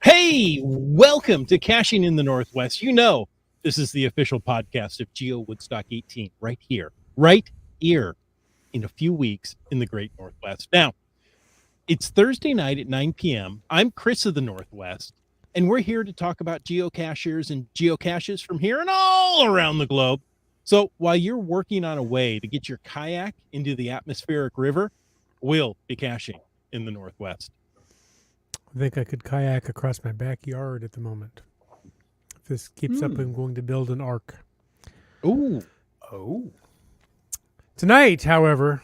Hey, welcome to Caching in the Northwest. You know, this is the official podcast of GeoWoodstock 18 right here in a few weeks in the Great Northwest. Now, it's Thursday night at 9 p.m. I'm Chris of the Northwest, and we're here to talk about geocachers and geocaches from here and all around the globe. So while you're working on a way to get your kayak into the atmospheric river, we'll be caching in the Northwest. I think I could kayak across my backyard at the moment. If this keeps up, I'm going to build an ark. Oh. Tonight, however,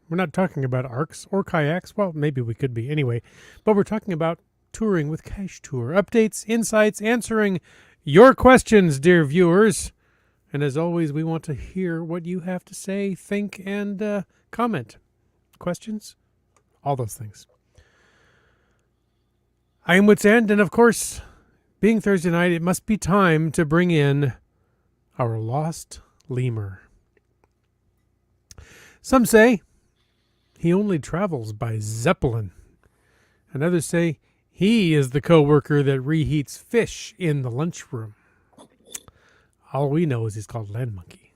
we're not talking about arks or kayaks. Well, maybe we could be anyway. But we're talking about touring with CacheTur. Updates, insights, answering your questions, dear viewers. And as always, we want to hear what you have to say, think, and comment. Questions? All those things. I am Wits End, and of course, being Thursday night, it must be time to bring in our lost lemur. Some say he only travels by Zeppelin, and others say he is the co-worker that reheats fish in the lunchroom. All we know is he's called Land Monkey.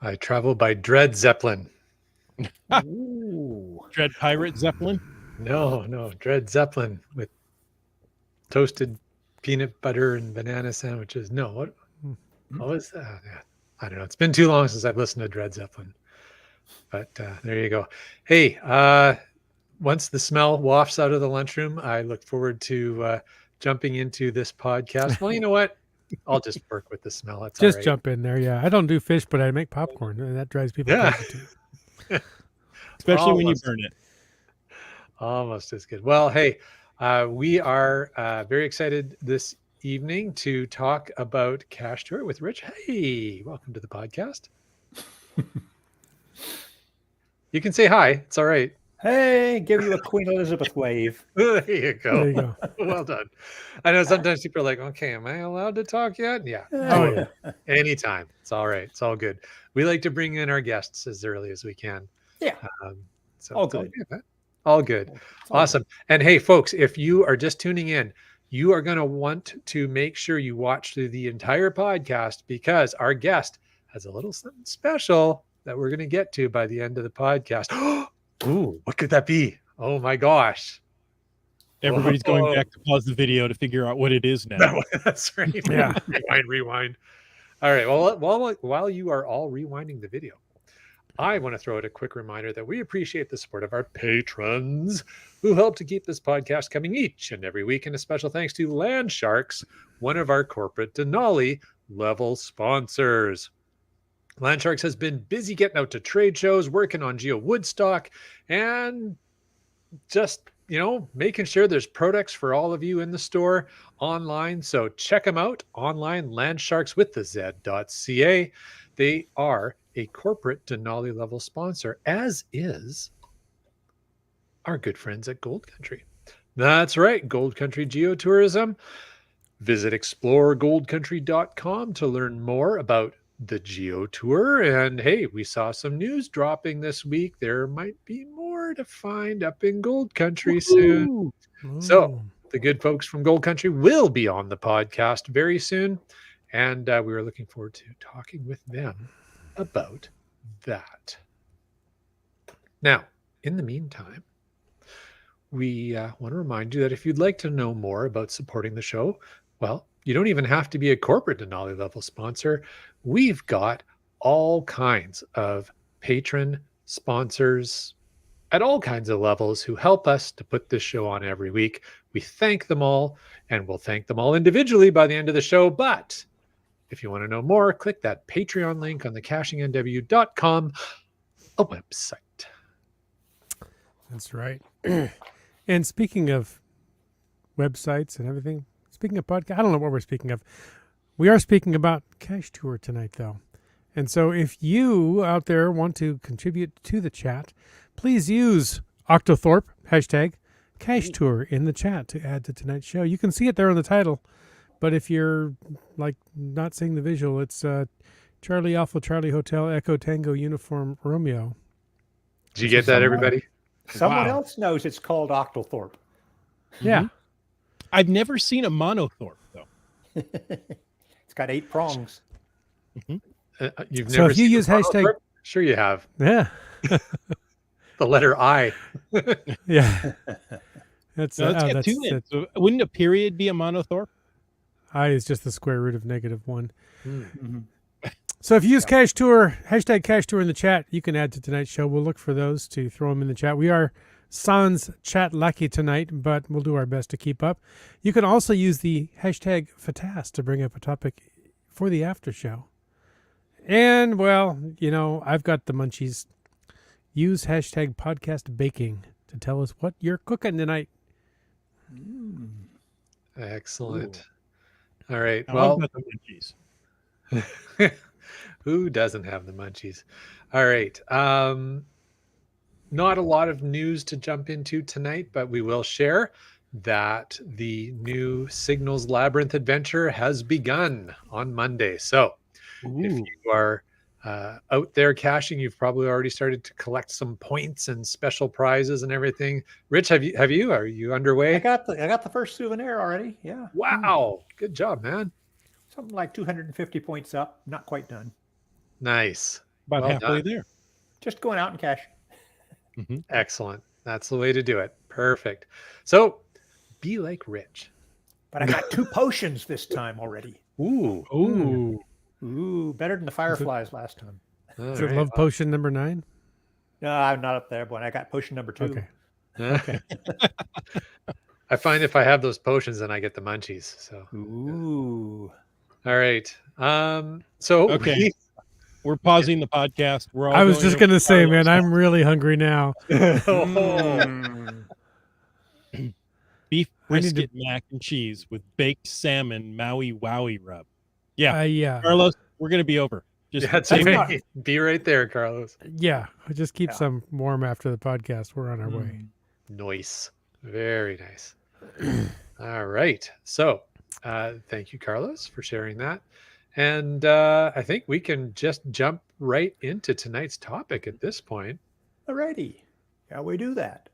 I travel by Dread Zeppelin. Ooh. Dread Pirate Zeppelin? No, Dread Zeppelin with toasted peanut butter and banana sandwiches. No, what was that? Yeah, I don't know. It's been too long since I've listened to Dread Zeppelin. But there you go. Hey, once the smell wafts out of the lunchroom, I look forward to jumping into this podcast. Well, you know what? I'll just work with the smell. It's just all right. Jump in there, yeah. I don't do fish, but I make popcorn, and that drives people crazy too. Especially when you burn it. Almost as good. Well, hey, we are very excited this evening to talk about CacheTur with Rich. Hey, welcome to the podcast. You can say hi. It's all right. Hey, give you a Queen Elizabeth wave. There you go. There you go. Well done. I know sometimes people are like, okay, am I allowed to talk yet? Yeah. Oh, yeah. Anytime. It's all right. It's all good. We like to bring in our guests as early as we can. Yeah. So all it's good. All good. Awesome. And hey, folks, if you are just tuning in, you are going to want to make sure you watch through the entire podcast because our guest has a little something special that we're going to get to by the end of the podcast. Ooh, what could that be? Oh my gosh. Everybody's going back to pause the video to figure out what it is now. That's right. Yeah. Rewind. All right. Well, while you are all rewinding the video, I want to throw out a quick reminder that we appreciate the support of our patrons who help to keep this podcast coming each and every week. And a special thanks to Land Sharks, one of our corporate Denali level sponsors. Land Sharks has been busy getting out to trade shows, working on GeoWoodstock, and just, making sure there's products for all of you in the store online. So check them out online, landsharkswiththez.ca. They are a corporate Denali level sponsor, as is our good friends at Gold Country. That's right, Gold Country Geotourism. Visit exploregoldcountry.com to learn more about the Geo Tour. And hey, we saw some news dropping this week. There might be more to find up in Gold Country soon. So the good folks from Gold Country will be on the podcast very soon. And we were looking forward to talking with them about that. Now, in the meantime, we want to remind you that if you'd like to know more about supporting the show, well, you don't even have to be a corporate Denali level sponsor. We've got all kinds of patron sponsors at all kinds of levels who help us to put this show on every week. We thank them all, and we'll thank them all individually by the end of the show. But if you want to know more, click that Patreon link on the cachingnw.com a website. That's right. And speaking of websites and everything, speaking of podcast, I don't know what we're speaking of. We are speaking about CacheTur tonight, though. And so if you out there want to contribute to the chat, please use Octothorpe, hashtag CacheTur in the chat to add to tonight's show. You can see it there on the title. But if you're like not seeing the visual, it's Charlie Alpha Charlie Hotel Echo Tango Uniform Romeo. Did you get that, everybody? Someone else knows it's called Octothorpe. Yeah. I've never seen a monothorpe though. It's got 8 prongs. You've So never if you seen use a hashtag- monothorpe? Sure you have. Yeah. The letter I. Yeah. That's No, it's got that's 2 in. that So wouldn't a period be a monothorpe? I is just the square root of -1. Mhm. So if you use CacheTur, hashtag CacheTur in the chat, you can add to tonight's show. We'll look for those to throw them in the chat. We are sans chat lucky tonight, but we'll do our best to keep up. You can also use the hashtag FATAS to bring up a topic for the after show. And, well, you know, I've got the munchies. Use hashtag podcast baking to tell us what you're cooking tonight. Excellent. All right. Now, Well, I've got the munchies. who doesn't have the munchies? All right. Not a lot of news to jump into tonight, but we will share that the new Signals Labyrinth adventure has begun on Monday. So if Ooh. you are out there caching, you've probably already started to collect some points and special prizes and everything. Rich, have you? Are you underway? I got the first souvenir already. Yeah. Wow. Good job, man. Something like 250 points up. Not quite done. Nice. About Well halfway done. there. Just going out and cash. Excellent. That's the way to do it. Perfect. So be like Rich. But I got 2 potions this time already. Ooh. Ooh. Ooh, better than the fireflies last time. All Is it right. love potion number 9? No, I'm not up there, but I got potion number 2. Okay. Okay. I find if I have those potions, then I get the munchies. So, Ooh. all right. So Okay. We're pausing the podcast. We're all I was going just over going to say, Carlos' man, I'm really hungry now. Mm. beef I need to- brisket mac and cheese with baked salmon Maui Wowie rub. Yeah. Yeah. Carlos, we're going to be over. Just That's save right. it. Be right there, Carlos. Yeah. Just keep Yeah. some warm after the podcast. We're on our way. Nice. Very nice. All right. So thank you, Carlos, for sharing that. And I think we can just jump right into tonight's topic at this point. Alrighty. Yeah, we do that.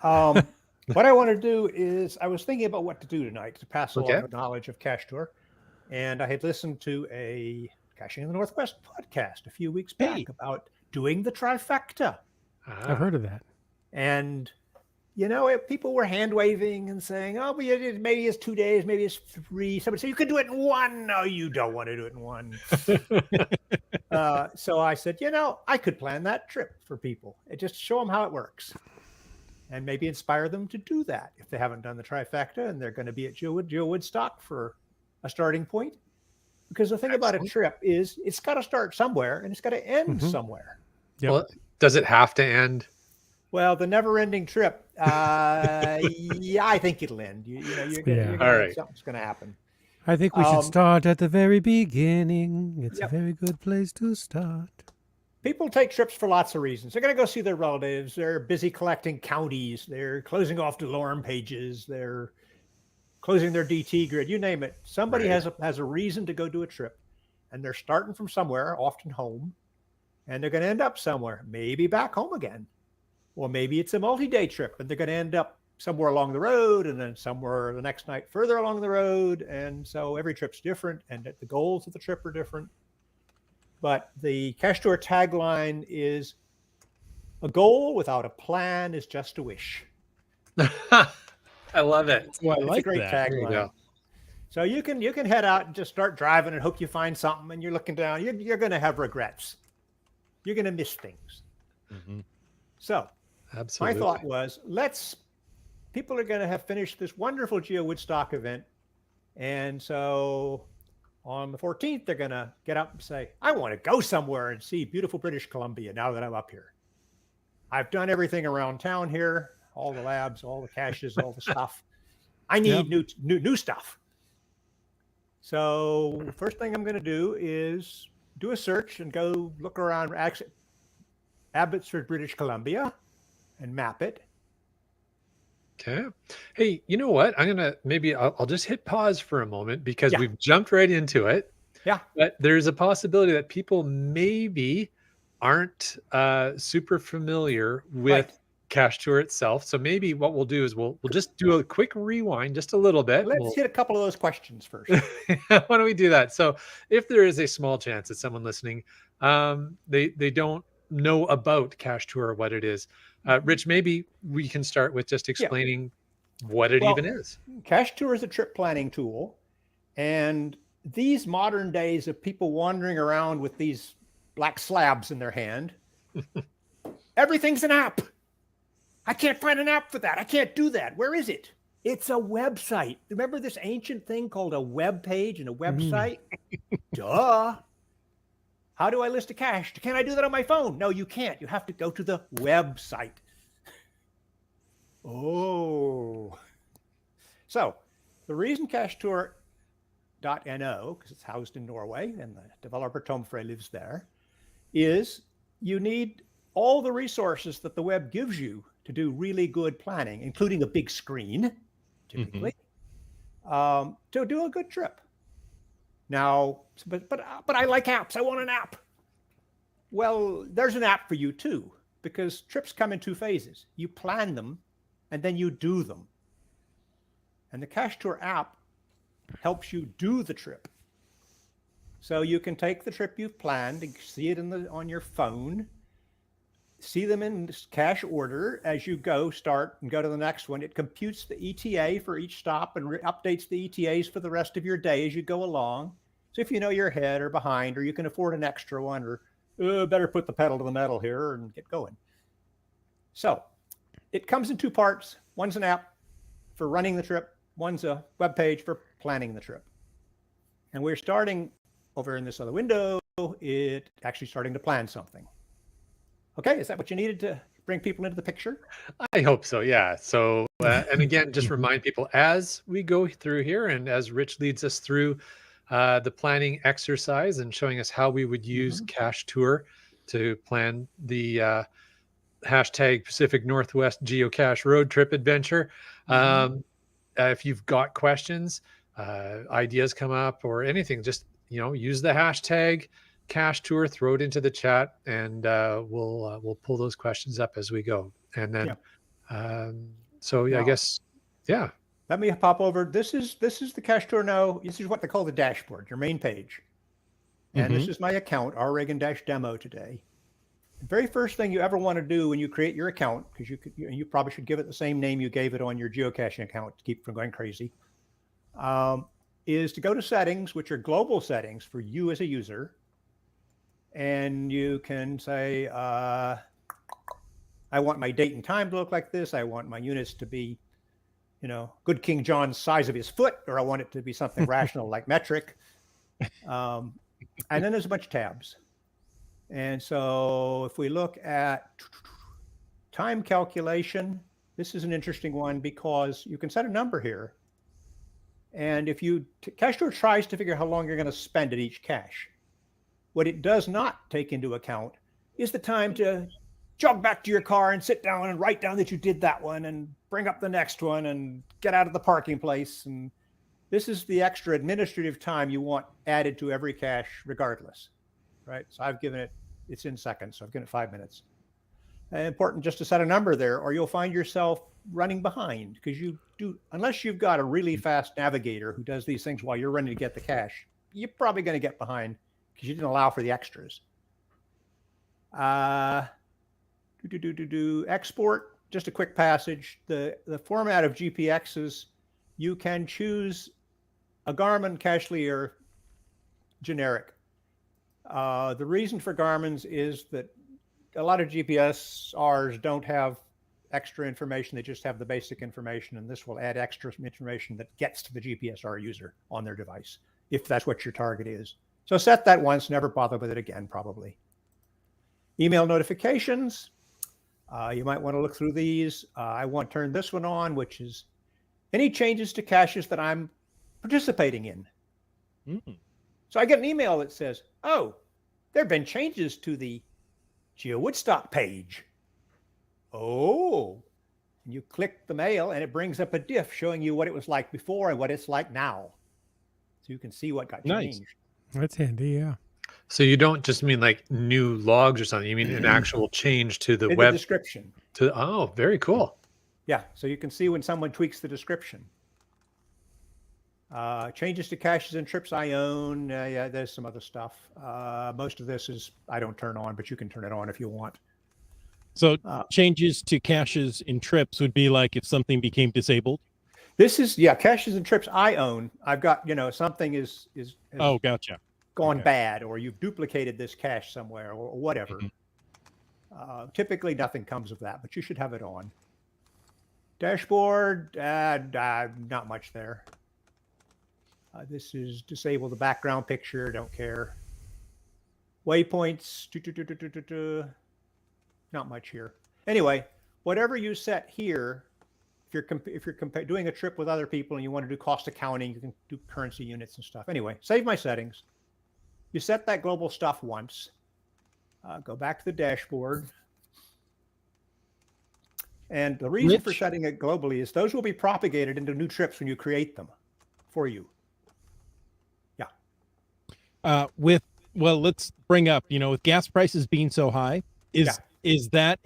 What I want to do is I was thinking about what to do tonight to pass along Okay. the knowledge of CacheTur. And I had listened to a Caching in the Northwest podcast a few weeks back Hey. about doing the trifecta. I've heard of that. And, you know, people were hand waving and saying, oh, but maybe it's 2 days, maybe it's 3. Somebody said, you can do it in 1. No, you don't want to do it in 1. So I said, you know, I could plan that trip for people and just show them how it works and maybe inspire them to do that if they haven't done the trifecta and they're going to be at GeoWoodstock for a starting point. Because the thing about a Excellent. trip is it's got to start somewhere and it's got to end Mhm. somewhere. Yep. Well, does it have to end? Well, the never-ending trip, yeah, I think it'll end. You're Yeah. All right. Something's going to happen. I think we should start at the very beginning. It's Yep. a very good place to start. People take trips for lots of reasons. They're going to go see their relatives. They're busy collecting counties. They're closing off DeLorme pages. They're closing their DT grid. You name it. Somebody Right. has a reason to go do a trip, and they're starting from somewhere, often home, and they're going to end up somewhere, maybe back home again, or maybe it's a multi-day trip, and they're going to end up somewhere along the road, and then somewhere the next night further along the road, and so every trip's different, and the goals of the trip are different. But the CacheTur tagline is, a goal without a plan is just a wish. I love it. Oh, I It's like a great that. There you tagline. go. So you can head out and just start driving and hope you find something, and you're looking down. You're going to have regrets. You're going to miss things. Mhm. So Absolutely. my thought was, people are going to have finished this wonderful GeoWoodstock event, and so on the 14th they're going to get up and say, I want to go somewhere and see beautiful British Columbia now that I'm up here. I've done everything around town here, all the labs, all the caches, all the stuff. I need new stuff. So first thing I'm going to do is do a search and go look around Abbotsford, British Columbia, and map it. Okay. Hey, you know what? I'll just hit pause for a moment because Yeah. we've jumped right into it. Yeah. But there's a possibility that people maybe aren't super familiar with CacheTur itself. So maybe what we'll do is we'll just do a quick rewind, just a little bit. Let's hit a couple of those questions first. Why don't we do that? So if there is a small chance that someone listening, they don't know about CacheTur or what it is, Rich, maybe we can start with just explaining what it even is. CacheTur is a trip planning tool, and these modern days of people wandering around with these black slabs in their hand, everything's an app. I can't find an app for that. I can't do that. Where is it? It's a website. Remember this ancient thing called a web page and a website? Duh. How do I list a cache? Can I do that on my phone? No, you can't. You have to go to the website. Oh. So the reason CacheTur.no, because it's housed in Norway and the developer Tom Frey lives there, is you need all the resources that the web gives you to do really good planning, including a big screen, typically, to do a good trip. Now, but I like apps. I want an app. Well, there's an app for you too, because trips come in two phases. You plan them, and then you do them. And the CacheTur app helps you do the trip. So you can take the trip you've planned and see it on your phone, see them in cache order as you start and go to the next one. It computes the ETA for each stop and updates the ETAs for the rest of your day as you go along. So if you know you're ahead or behind, or you can afford an extra one, or better put the pedal to the metal here and get going. So it comes in two parts. One's an app for running the trip. One's a web page for planning the trip. And we're starting over in this other window, it actually starting to plan something. Okay, is that what you needed to bring people into the picture? I hope so, yeah. So, and again, just remind people as we go through here and as Rich leads us through the planning exercise and showing us how we would use CacheTur to plan the hashtag Pacific Northwest geocache road trip adventure. If you've got questions, ideas come up or anything, just, use the hashtag CacheTur, throw it into the chat, and we'll pull those questions up as we go. And then, I guess, Let me pop over. This is the CacheTur now. This is what they call the dashboard, your main page. And this is my account, rreagan-demo today. The very first thing you ever want to do when you create your account, because you probably should give it the same name you gave it on your geocaching account to keep from going crazy, is to go to settings, which are global settings for you as a user. And you can say, I want my date and time to look like this. I want my units to be, good King John's size of his foot, or I want it to be something rational like metric. And then there's a bunch of tabs. And so if we look at time calculation, this is an interesting one because you can set a number here. And if CacheTur tries to figure out how long you're going to spend at each cache. What it does not take into account is the time to jog back to your car and sit down and write down that you did that one and bring up the next one and get out of the parking place. And this is the extra administrative time you want added to every cache regardless, right? So I've given it's in seconds, so I've given it 5 minutes. And important just to set a number there, or you'll find yourself running behind because unless you've got a really fast navigator who does these things while you're running to get the cache, you're probably going to get behind because you didn't allow for the extras. Export, just a quick passage. The format of GPXs, you can choose a Garmin, Cachely, or generic. The reason for Garmin's is that a lot of GPSRs don't have extra information. They just have the basic information, and this will add extra information that gets to the GPSR user on their device, if that's what your target is. So set that once, never bother with it again, probably. Email notifications. You might want to look through these. I want to turn this one on, which is any changes to caches that I'm participating in. So I get an email that says, oh, there have been changes to the GeoWoodstock page. Oh, and you click the mail and it brings up a diff showing you what it was like before and what it's like now. So you can see what got changed. That's handy, yeah. So you don't just mean like new logs or something. You mean an actual change to the web description. Oh, very cool. Yeah, so you can see when someone tweaks the description. Changes to caches and trips I own. Yeah, there's some other stuff. Most of this is I don't turn on, but you can turn it on if you want. So changes to caches in trips would be like if something became disabled. This is caches and trips I own. I've got something is Oh, gotcha. gone bad, or you've duplicated this cache somewhere, or whatever. Typically, nothing comes of that, but you should have it on. Dashboard, not much there. This is disable the background picture. Don't care. Waypoints, not much here. Anyway, whatever you set here, if you're doing a trip with other people and you want to do cost accounting, you can do currency units and stuff. Anyway, save my settings. You set that global stuff once. Go back to the dashboard. And the reason for setting it globally is those will be propagated into new trips when you create them for you. Yeah. Let's bring up, with gas prices being so high, is that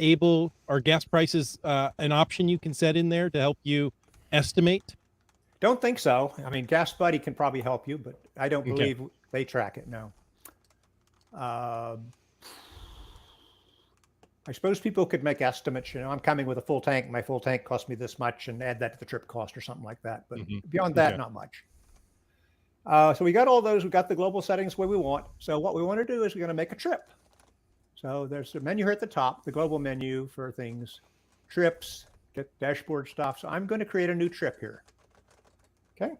are gas prices an option you can set in there to help you estimate? Don't think so. I mean, Gas Buddy can probably help you, but I don't believe they track it. No. I suppose people could make estimates. I'm coming with a full tank. My full tank cost me this much, and add that to the trip cost or something like that. But beyond that, not much. So we got all those. We got the global settings where we want. So what we want to do is we're going to make a trip. So there's a menu here at the top, the global menu for things, trips, get dashboard stuff. So I'm going to create a new trip here. Okay.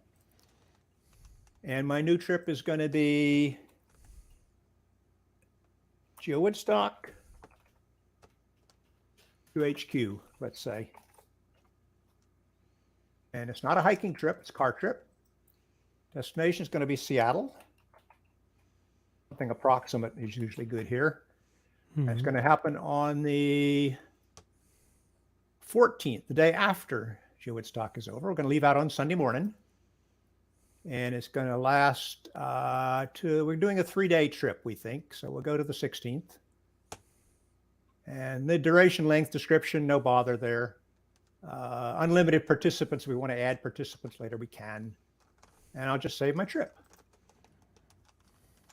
And my new trip is going to be GeoWoodstock to HQ, let's say. And it's not a hiking trip, it's a car trip. Destination is going to be Seattle. Something approximate is usually good here. And it's going to happen on the 14th, the day after GeoWoodstock is over. We're going to leave out on Sunday morning. And it's going to last we're doing a 3-day trip, we think. So we'll go to the 16th. And the duration, length, description, no bother there. Unlimited participants. If we want to add participants later, we can. And I'll just save my trip.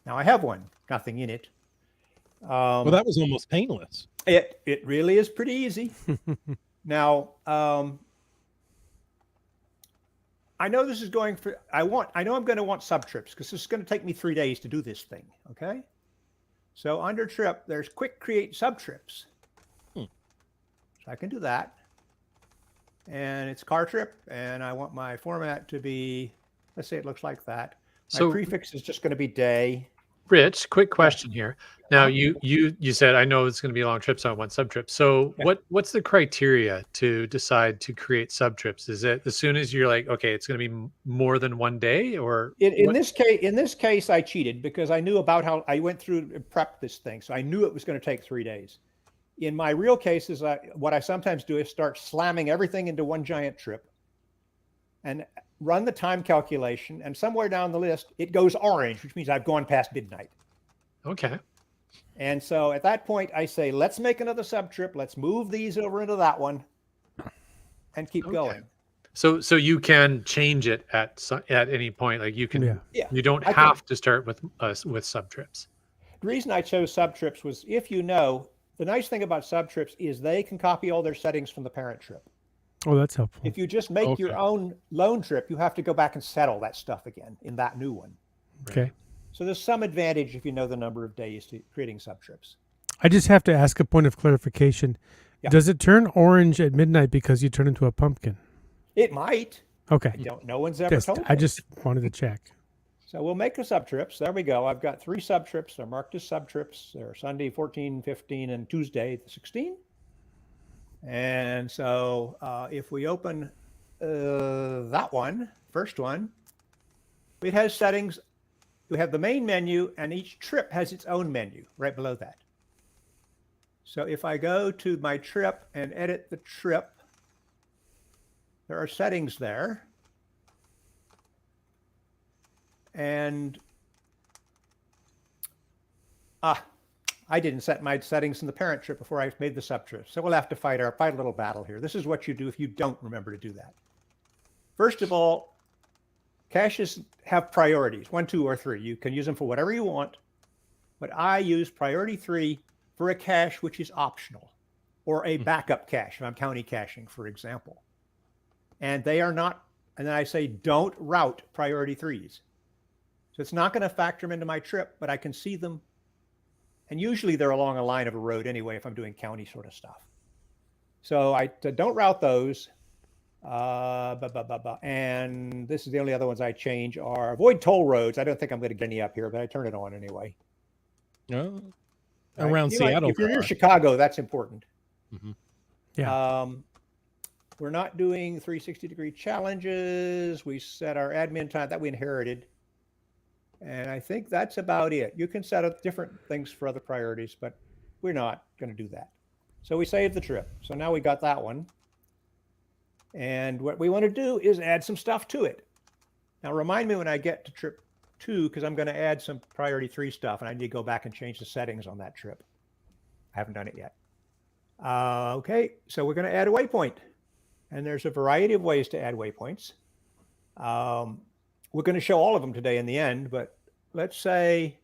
Now I have one, nothing in it. Well, that was almost painless. It really is pretty easy. Now, I know this is going for, I know I'm going to want sub trips because this is going to take me 3 days to do this thing. Okay. So under trip, there's quick create sub trips. So I can do that. And it's car trip. And I want my format to be, let's say it looks like that. My prefix is just going to be day. Rich, quick question here. Now you said, I know it's going to be a long trip, so I want sub trips. So what's the criteria to decide to create sub trips? Is it as soon as you're like, okay, it's going to be more than 1 day, or in this case, I cheated because I knew about how I went through and prepped this thing. So I knew it was going to take 3 days. In my real cases, what I sometimes do is start slamming everything into one giant trip and run the time calculation. And somewhere down the list, it goes orange, which means I've gone past midnight. Okay. And so at that point, I say, let's make another sub trip. Let's move these over into that one and keep going. So you can change it at any point. Like you can, you don't have to start with sub trips. The reason I chose sub trips was the nice thing about sub trips is they can copy all their settings from the parent trip. Oh, that's helpful. If you just make your own lone trip, you have to go back and set all that stuff again in that new one. Okay. So there's some advantage if you know the number of days to creating sub trips. I just have to ask a point of clarification. Yeah. Does it turn orange at midnight because you turn into a pumpkin? It might. Okay. No one's ever told me. I just wanted to check. So we'll make the sub trips. There we go. I've got 3 sub trips. They're marked as sub trips. They're Sunday 14, 15, and Tuesday the 16. And so if we open that one, first one, it has settings. We have the main menu, and each trip has its own menu right below that. So if I go to my trip and edit the trip, there are settings there. And I I didn't set my settings in the parent trip before I made the sub trip. So we'll have to fight a little battle here. This is what you do if you don't remember to do that. First of all, caches have priorities, 1, 2, or 3. You can use them for whatever you want, but I use priority 3 for a cache which is optional, or a backup cache if I'm county caching, for example. And they are not, and then I say don't route priority 3s. So it's not going to factor them into my trip, but I can see them. And usually they're along a line of a road anyway if I'm doing county sort of stuff. So I don't route those. And this is the only other ones I change are avoid toll roads. I don't think I'm going to get any up here, but I turn it on anyway. No. Right? Around Seattle. If you're near Chicago, that's important. Mm-hmm. Yeah. We're not doing 360-degree challenges. We set our admin time that we inherited. And I think that's about it. You can set up different things for other priorities, but we're not going to do that. So we saved the trip. So now we got that one. And what we want to do is add some stuff to it. Now remind me when I get to trip 2, because I'm going to add some priority 3 stuff, and I need to go back and change the settings on that trip. I haven't done it yet. Okay, so we're going to add a waypoint. And there's a variety of ways to add waypoints. We're going to show all of them today in the end, but let's say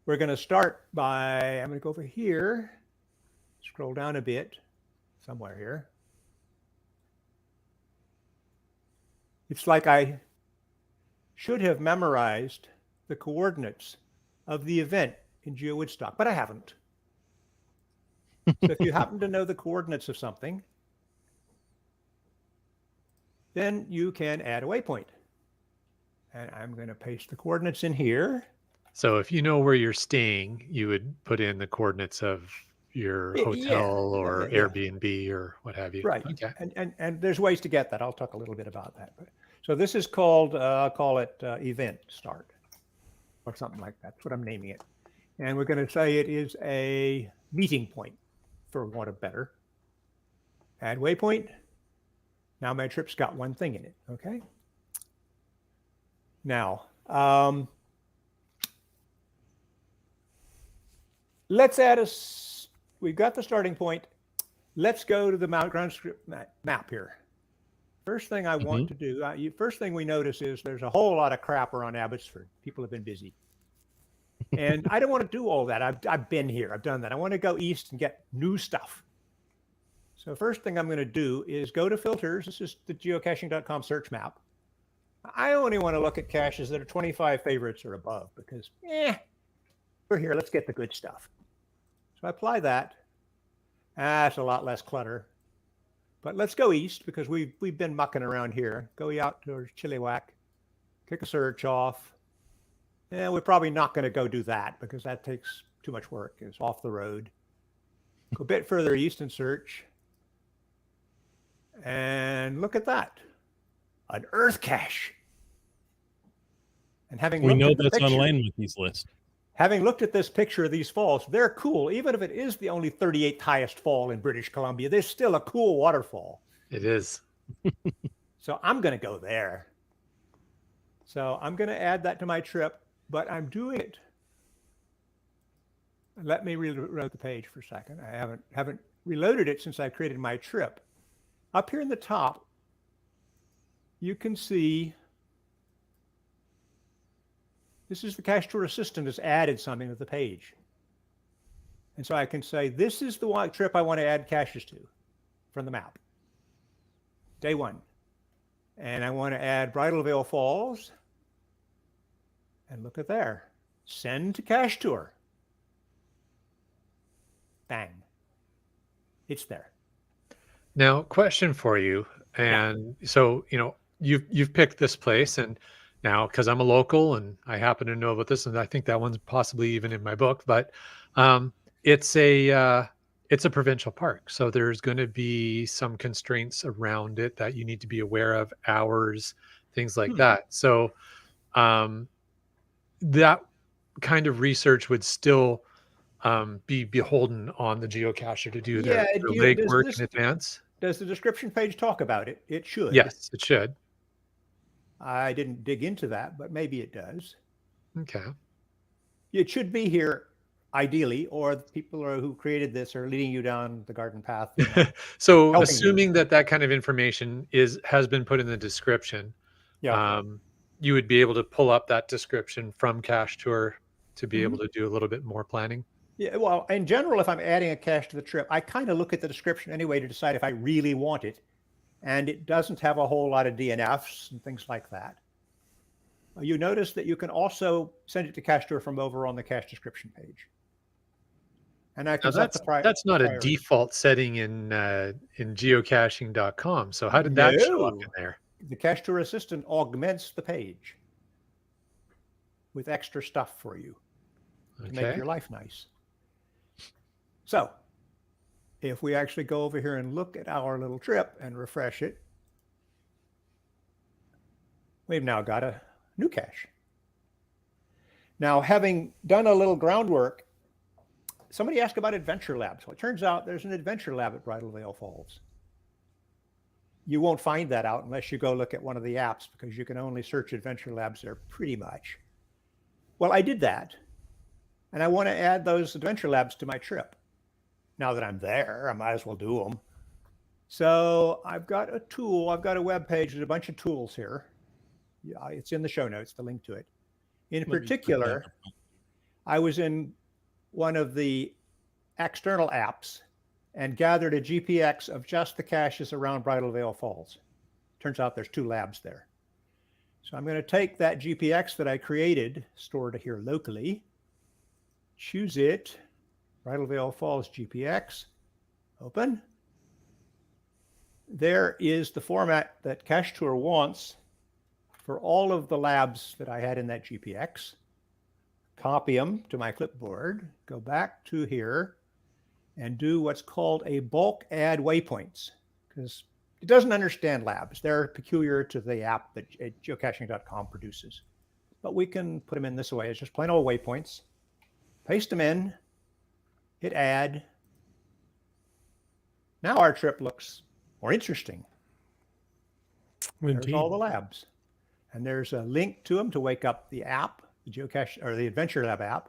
we're going to start by, I'm going to go over here, scroll down a bit, somewhere here. It's like I should have memorized the coordinates of the event in GeoWoodstock, but I haven't. So if you happen to know the coordinates of something, then you can add a waypoint. And I'm going to paste the coordinates in here. So if you know where you're staying, you would put in the coordinates of your hotel or Airbnb or what have you. Right. Okay. And there's ways to get that. I'll talk a little bit about that. But, so this is called, I'll call it event start or something like that. That's what I'm naming it. And we're going to say it is a meeting point, for want of better. Add waypoint. Now my trip's got one thing in it. Okay. Now, let's add we've got the starting point. Let's go to the ground script map here. First thing I want to do, first thing we notice is there's a whole lot of crap around Abbotsford. People have been busy. And I don't want to do all that. I've been here. I've done that. I want to go east and get new stuff. So first thing I'm going to do is go to filters. This is the geocaching.com search map. I only want to look at caches that are 25 favorites or above because, we're here. Let's get the good stuff. So I apply that. That's a lot less clutter. But let's go east because we've been mucking around here. Go out towards Chilliwack, kick a search off. And we're probably not going to go do that because that takes too much work. It's off the road. Go a bit further east and search. And look at that. An earth cache. And having we know looked at that's the picture, on Landwithy's list. having looked at this picture of these falls, they're cool. Even if it is the only 38th highest fall in British Columbia, there's still a cool waterfall. It is. So I'm going to go there. So I'm going to add that to my trip, but I'm doing it. Let me reload the page for a second. I haven't reloaded it since I created my trip. Up here in the top, you can see this is the CacheTur assistant has added something to the page. And so I can say, this is the trip I want to add caches to from the map. Day 1. And I want to add Bridal Veil Falls. And look at there. Send to CacheTur. Bang. It's there. Now, question for you. And so, you've picked this place, and now because I'm a local and I happen to know about this, and I think that one's possibly even in my book, but it's a provincial park. So there's going to be some constraints around it that you need to be aware of, hours, things like that. So that kind of research would still be beholden on the geocacher to do their legwork in advance. Does the description page talk about it? It should. Yes, it should. I didn't dig into that, but maybe it does. Okay. It should be here. ideally, or the people who created this are leading you down the garden path. So Helping you. assuming that that kind of information has been put in the description, Yeah. you would be able to pull up that description from CacheTur to be able Mhm. to do a little bit more planning. Yeah, well, in general, if I'm adding a cache to the trip, I kind of look at the description anyway to decide if I really want it. And it doesn't have a whole lot of DNFs and things like that. You notice that you can also send it to CacheTur from over on the cache description page. And I Now can set the that's not a priority. default setting in geocaching.com. So how did that show up in No, there? the CacheTur assistant augments the page with extra stuff for you to make Okay. your life nice. So if we actually go over here and look at our little trip and refresh it, we've now got a new cache. Now, having done a little groundwork, somebody asked about Adventure Lab. So it turns out there's an Adventure Lab at Bridal Veil Falls. You won't find that out unless you go look at one of the apps, because you can only search Adventure Labs there pretty much. Well, I did that, and I want to add those Adventure Labs to my trip. Now that I'm there, I might as well do them. So I've got a tool. I've got a web page. There's a bunch of tools here. Yeah, it's in the show notes, the link to it. In Let me put particular, that up. I was in one of the external apps and gathered a GPX of just the caches around Bridal Veil Falls. Turns out there's 2 labs there. So I'm going to take that GPX that I created, stored here locally, choose it, Bridal Veil Falls GPX, open. There is the format that CacheTur wants for all of the labs that I had in that GPX. Copy them to my clipboard, go back to here, and do what's called a bulk add waypoints, because it doesn't understand labs. They're peculiar to the app that geocaching.com produces. But we can put them in this way. It's just plain old waypoints. Paste them in, hit add. Now our trip looks more interesting. There's all the labs. And there's a link to them to wake up the app, the geocache or the Adventure Lab app.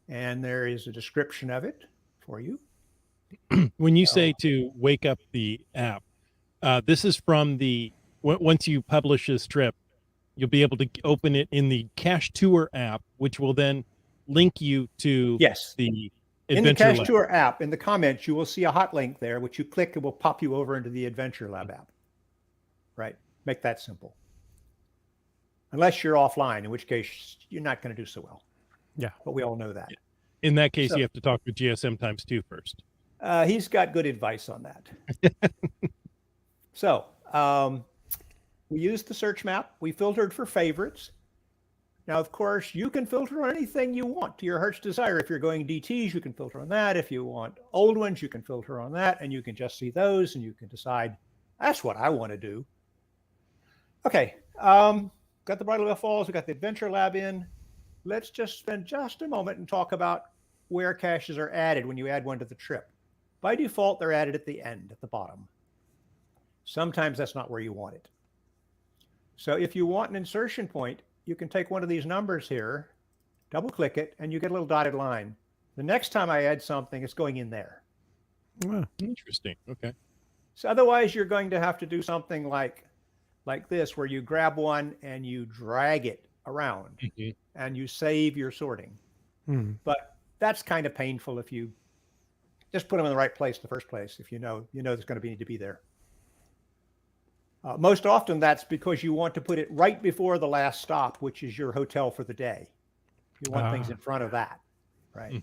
And there is a description of it for you. When you say to wake up the app, this is from the once you publish this trip, you'll be able to open it in the CacheTur app, which will then link you to the in the Adventure Lab. CacheTur app. In the comments, you will see a hot link there, which you click, it will pop you over into the Adventure Lab app. Right? Make that simple. Unless you're offline, in which case you're not going to do so well. Yeah. But we all know that. In that case, you have to talk with GSM times 2 first. He's got good advice on that. So we used the search map. We filtered for favorites. Now, of course, you can filter on anything you want to your heart's desire. If you're going DTs, you can filter on that. If you want old ones, you can filter on that. And you can just see those and you can decide, that's what I want to do. Okay. Got the Bridal Veil Falls. We got the Adventure Lab in. Let's just spend just a moment and talk about where caches are added when you add one to the trip. By default, they're added at the end, at the bottom. Sometimes that's not where you want it. So if you want an insertion point, you can take one of these numbers here, double click it, and you get a little dotted line. The next time I add something, it's going in there. Oh, interesting. Okay. So otherwise, you're going to have to do something like this, where you grab one and you drag it around and you save your sorting. But that's kind of painful if you just put them in the right place in the first place, if you know there's going to need to be there. Most often that's because you want to put it right before the last stop, which is your hotel for the day. You want things in front of that, right?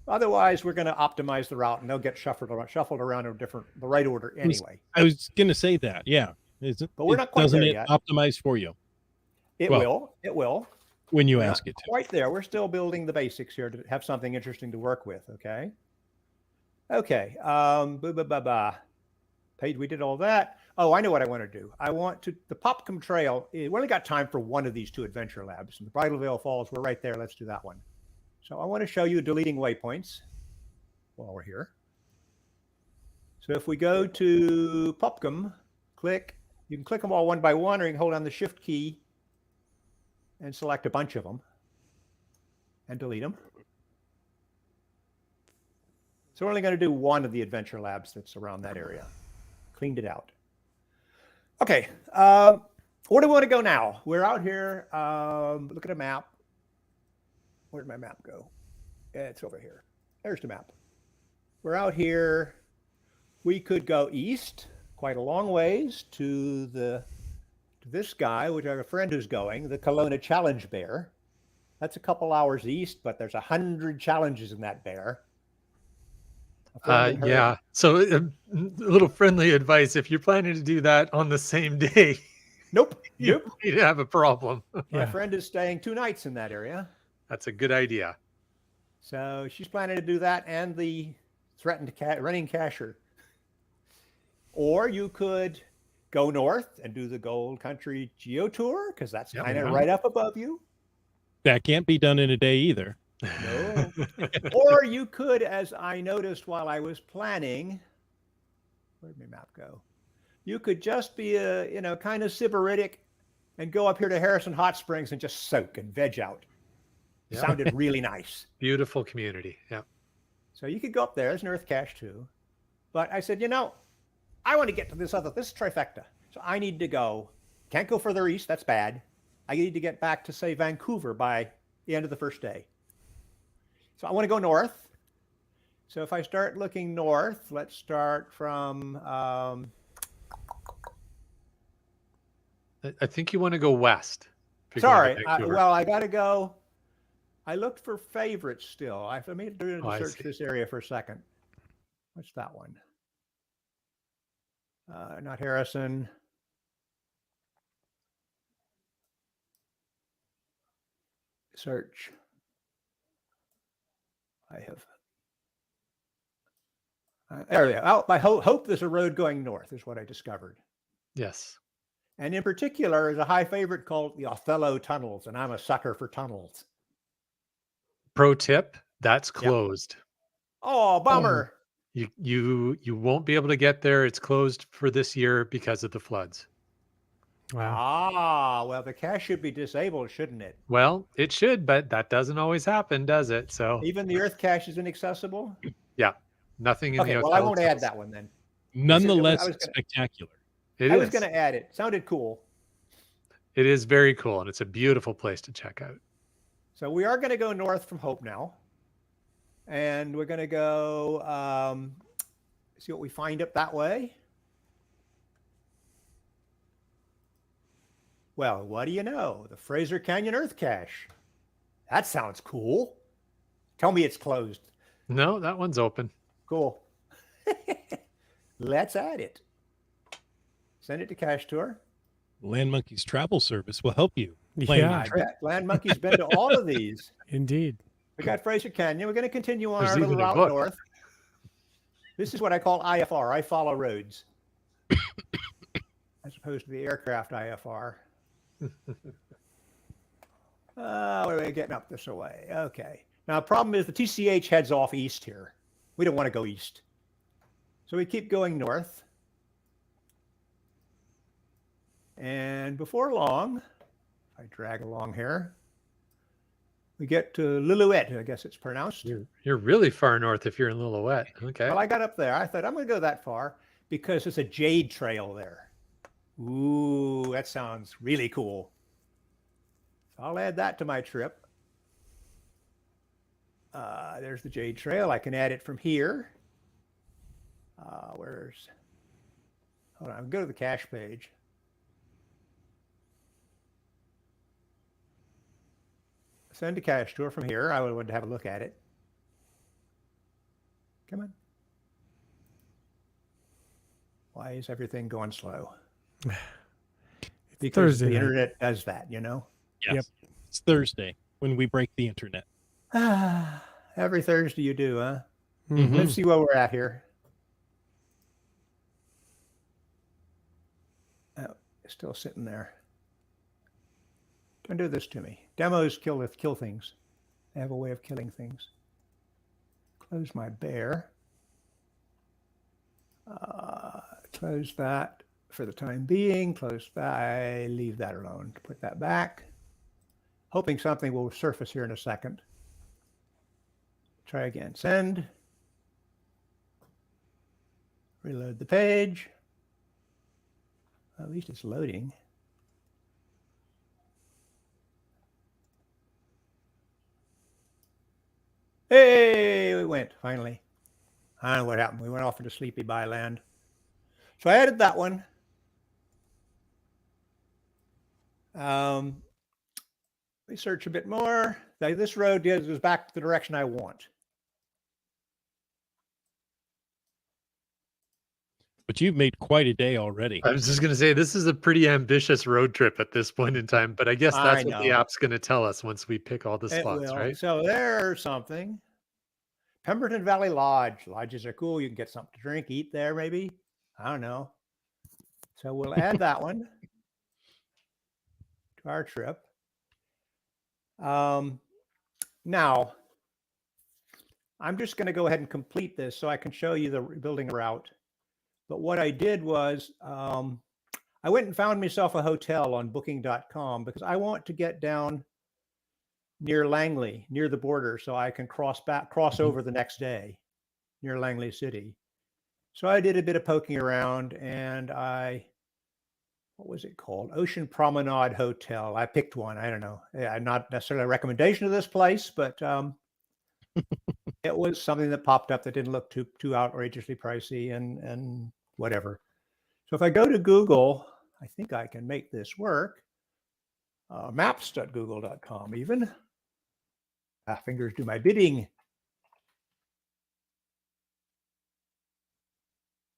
Otherwise, we're going to optimize the route and they'll get shuffled around in the right order anyway. I was going to say that, yeah. But we're not quite there yet. Doesn't it optimize for you? It will. When you ask it to. Right there. We're still building the basics here to have something interesting to work with, okay? Okay. Paid, we did all that. Oh, I know what I want to do. I want to, the Popcom Trail, we only got time for one of these 2 Adventure Labs. And the Bridal Veil Falls, we're right there. Let's do that one. So I want to show you deleting waypoints while we're here. So if we go to Popcom, you can click them all one by one, or you can hold down the Shift key and select a bunch of them and delete them. So we're only going to do one of the adventure labs that's around that area. Cleaned it out. Okay. Where do we want to go now? We're out here. Look at a map. Where'd my map go? Yeah, it's over here. There's the map. We're out here. We could go east quite a long ways to this guy, which I have a friend who's going, the Kelowna Challenge Bear. That's a couple hours east, but there's 100 challenges in that bear. Yeah. So a little friendly advice: if you're planning to do that on the same day, Nope. you need to have a problem. My friend is staying 2 nights in that area. That's a good idea. So she's planning to do that and the threatened running cacher. Or you could go north and do the Gold Country GeoTur, because that's kind of right up above you. That can't be done in a day either. No. Or you could, as I noticed while I was planning, where'd my map go? You could just be kind of sybaritic and go up here to Harrison Hot Springs and just soak and veg out. Yeah. Sounded really nice. Beautiful community. Yeah. So you could go up there. There's an earth cache too. But I said, I want to get to this trifecta. So I need to go. Can't go further east. That's bad. I need to get back to, say, Vancouver by the end of the first day. So I want to go north. So if I start looking north, let's start from... I think you want to go west. Sorry. I got to go. I looked for favorites still. I made to search this area for a second. What's that one? Not Harrison. Search. I have. There we go. I hope there's a road going north, is what I discovered. Yes. And in particular, is a high favorite called the Othello Tunnels, and I'm a sucker for tunnels. Pro tip: that's closed. Yep. Oh, bummer. You won't be able to get there. It's closed for this year because of the floods. Wow. Well, the cache should be disabled, shouldn't it? Well, it should, but that doesn't always happen, does it? So even the earth cache is inaccessible? Yeah. Nothing in the well, I won't add that one then. Nonetheless, spectacular. I was going to add it. Sounded cool. It is very cool, and it's a beautiful place to check out. So we are going to go north from Hope now. And we're going to go see what we find up that way. Well, what do you know? The Fraser Canyon Earth Cache. That sounds cool. Tell me it's closed. No, that one's open. Cool. Let's add it. Send it to CacheTur. Land Monkey's travel service will help you. Yeah. Land Monkey's been to all of these. Indeed. We got Fraser Canyon. We're going to continue on our little route north. This is what I call IFR. I follow roads. As opposed to the aircraft IFR. Where are we getting up this way? Okay. Now, the problem is the TCH heads off east here. We don't want to go east. So we keep going north. And before long, if I drag along here, we get to Lillooet, I guess it's pronounced. You're really far north if you're in Lillooet. Okay. Well, I got up there. I thought, I'm going to go that far because there's a jade trail there. Ooh, that sounds really cool. So I'll add that to my trip. There's the jade trail. I can add it from here. Hold on, go to the cache page. Send to CacheTur from here. I would want to have a look at it. Come on. Why is everything going slow? Because Thursday the night. internet does that, Yes. Yep. It's Thursday when we break the internet. Every Thursday you do, huh? Mhm. Let's see where we're at here. Oh, it's still sitting there. Don't do this to me. Demos kill things. They have a way of killing things. Close my bear. Close that for the time being. Close that. I leave that alone. Put that back. Hoping something will surface here in a second. Try again. Send. Reload the page. At least it's loading. Hey, we went finally. I don't know what happened. We went off into sleepy byland. So I added that one. Let me search a bit more. This road goes back to the direction I want. But you've made quite a day already. I was just going to say, this is a pretty ambitious road trip at this point in time, but I guess that's I what the know. app's going to tell us once we pick all the It spots, will. right? So there's something. Pemberton Valley Lodge. Lodges are cool. You can get something to drink, eat there maybe. I don't know. So we'll add that one to our trip. Now, I'm just going to go ahead and complete this so I can show you the building a route. But what I did was I went and found myself a hotel on booking.com because I want to get down near Langley, near the border, so I can cross over the next day near Langley City. So I did a bit of poking around and what was it called? Ocean Promenade Hotel. I picked one. I don't know. Not necessarily a recommendation of this place, but it was something that popped up that didn't look too outrageously pricey and whatever. So if I go to Google, I think I can make this work. Maps.google.com even. Fingers do my bidding.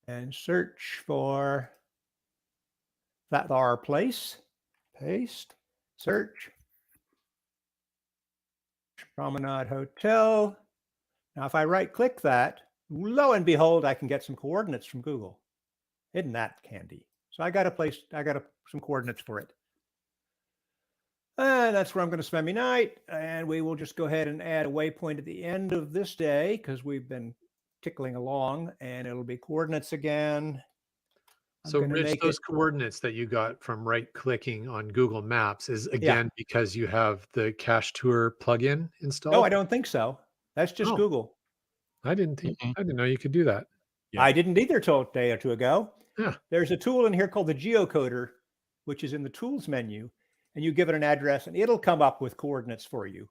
And search for that our place. Paste. Search. Promenade Hotel. Now, if I right-click that, lo and behold, I can get some coordinates from Google. Isn't that handy? So I got some coordinates for it. And that's where I'm going to spend my night. And we will just go ahead and add a waypoint at the end of this day because we've been tickling along, and it'll be coordinates again. So Rich, those coordinates that you got from right-clicking on Google Maps is again because you have the CacheTur plugin installed? No, I don't think so. That's just Google. I didn't know you could do that. Yeah. I didn't either till a day or two ago. Yeah. There's a tool in here called the Geocoder, which is in the tools menu, and you give it an address and it'll come up with coordinates for you.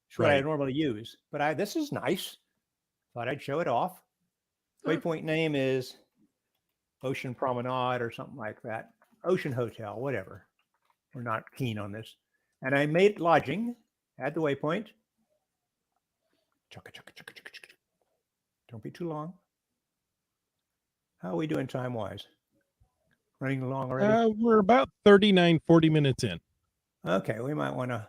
It's what I normally use, but this is nice. Thought I'd show it off. Waypoint name is Ocean Promenade or something like that. Ocean Hotel, whatever. We're not keen on this. And I made lodging, add the waypoint. Don't be too long. How are we doing time-wise? Running along already? We're about 39, 40 minutes in. Okay, we might want to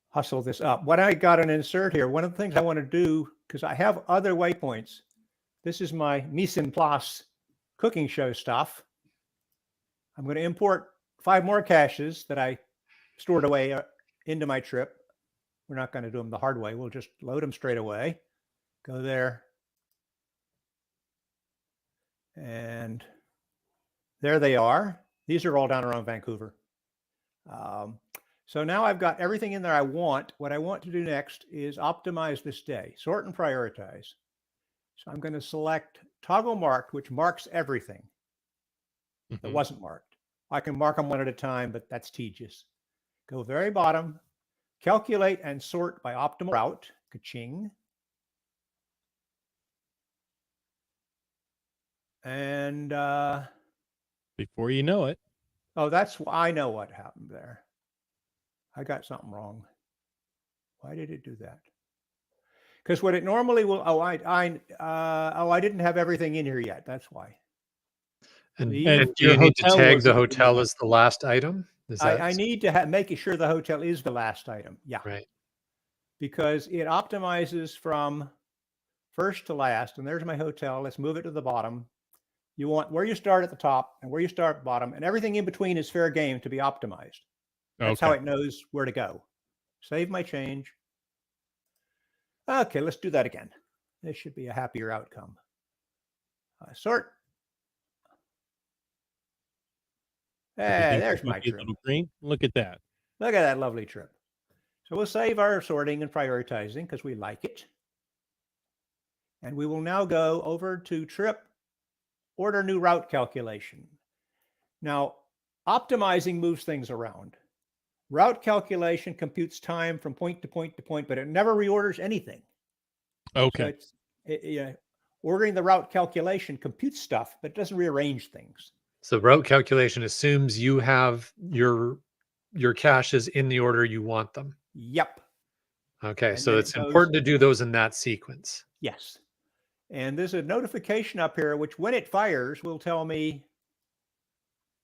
hustle this up. What I got an insert here, one of the things I want to do, because I have other waypoints. This is my mise en place cooking show stuff. I'm going to import 5 more caches that I stored away into my trip. We're not going to do them the hard way. We'll just load them straight away. Go there. And there they are. These are all down around Vancouver. So now I've got everything in there I want. What I want to do next is optimize this day, sort and prioritize. So I'm going to select toggle marked, which marks everything that wasn't marked. I can mark them one at a time, but that's tedious. Go very bottom, calculate and sort by optimal route. Ka-ching. And before you know it. Oh, I know what happened there. I got something wrong. Why did it do that? Because what it normally will, I didn't have everything in here yet. That's why. And do you need to tag the hotel as the last item? I need to make sure the hotel is the last item. Yeah. Right. Because it optimizes from first to last. And there's my hotel. Let's move it to the bottom. You want where you start at the top and where you start at the bottom, and everything in between is fair game to be optimized. That's how it knows where to go. Save my change. Okay, let's do that again. This should be a happier outcome. Sort. Hey, there's my trip. Little green. Look at that. Look at that lovely trip. So we'll save our sorting and prioritizing because we like it. And we will now go over to trip order new route calculation. Now, optimizing moves things around. Route calculation computes time from point to point to point, but it never reorders anything. Okay. So ordering the route calculation computes stuff, but it doesn't rearrange things. So route calculation assumes you have your caches in the order you want them. Yep. Okay, And so then it's it goes- important to do those in that sequence. Yes. And there's a notification up here, which when it fires will tell me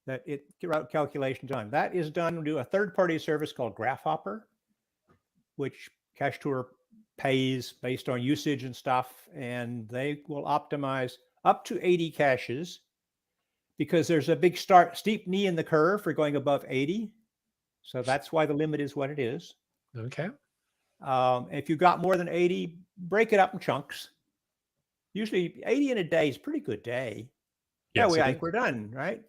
that route calculation done. That is done to a third-party service called Grasshopper, which CacheTur pays based on usage and stuff, and they will optimize up to 80 caches because there's a big steep knee in the curve for going above 80. So that's why the limit is what it is. Okay. If you've got more than 80, break it up in chunks. Usually 80 in a day is a pretty good day. Yes, Yeah, it I is. think we're done, right?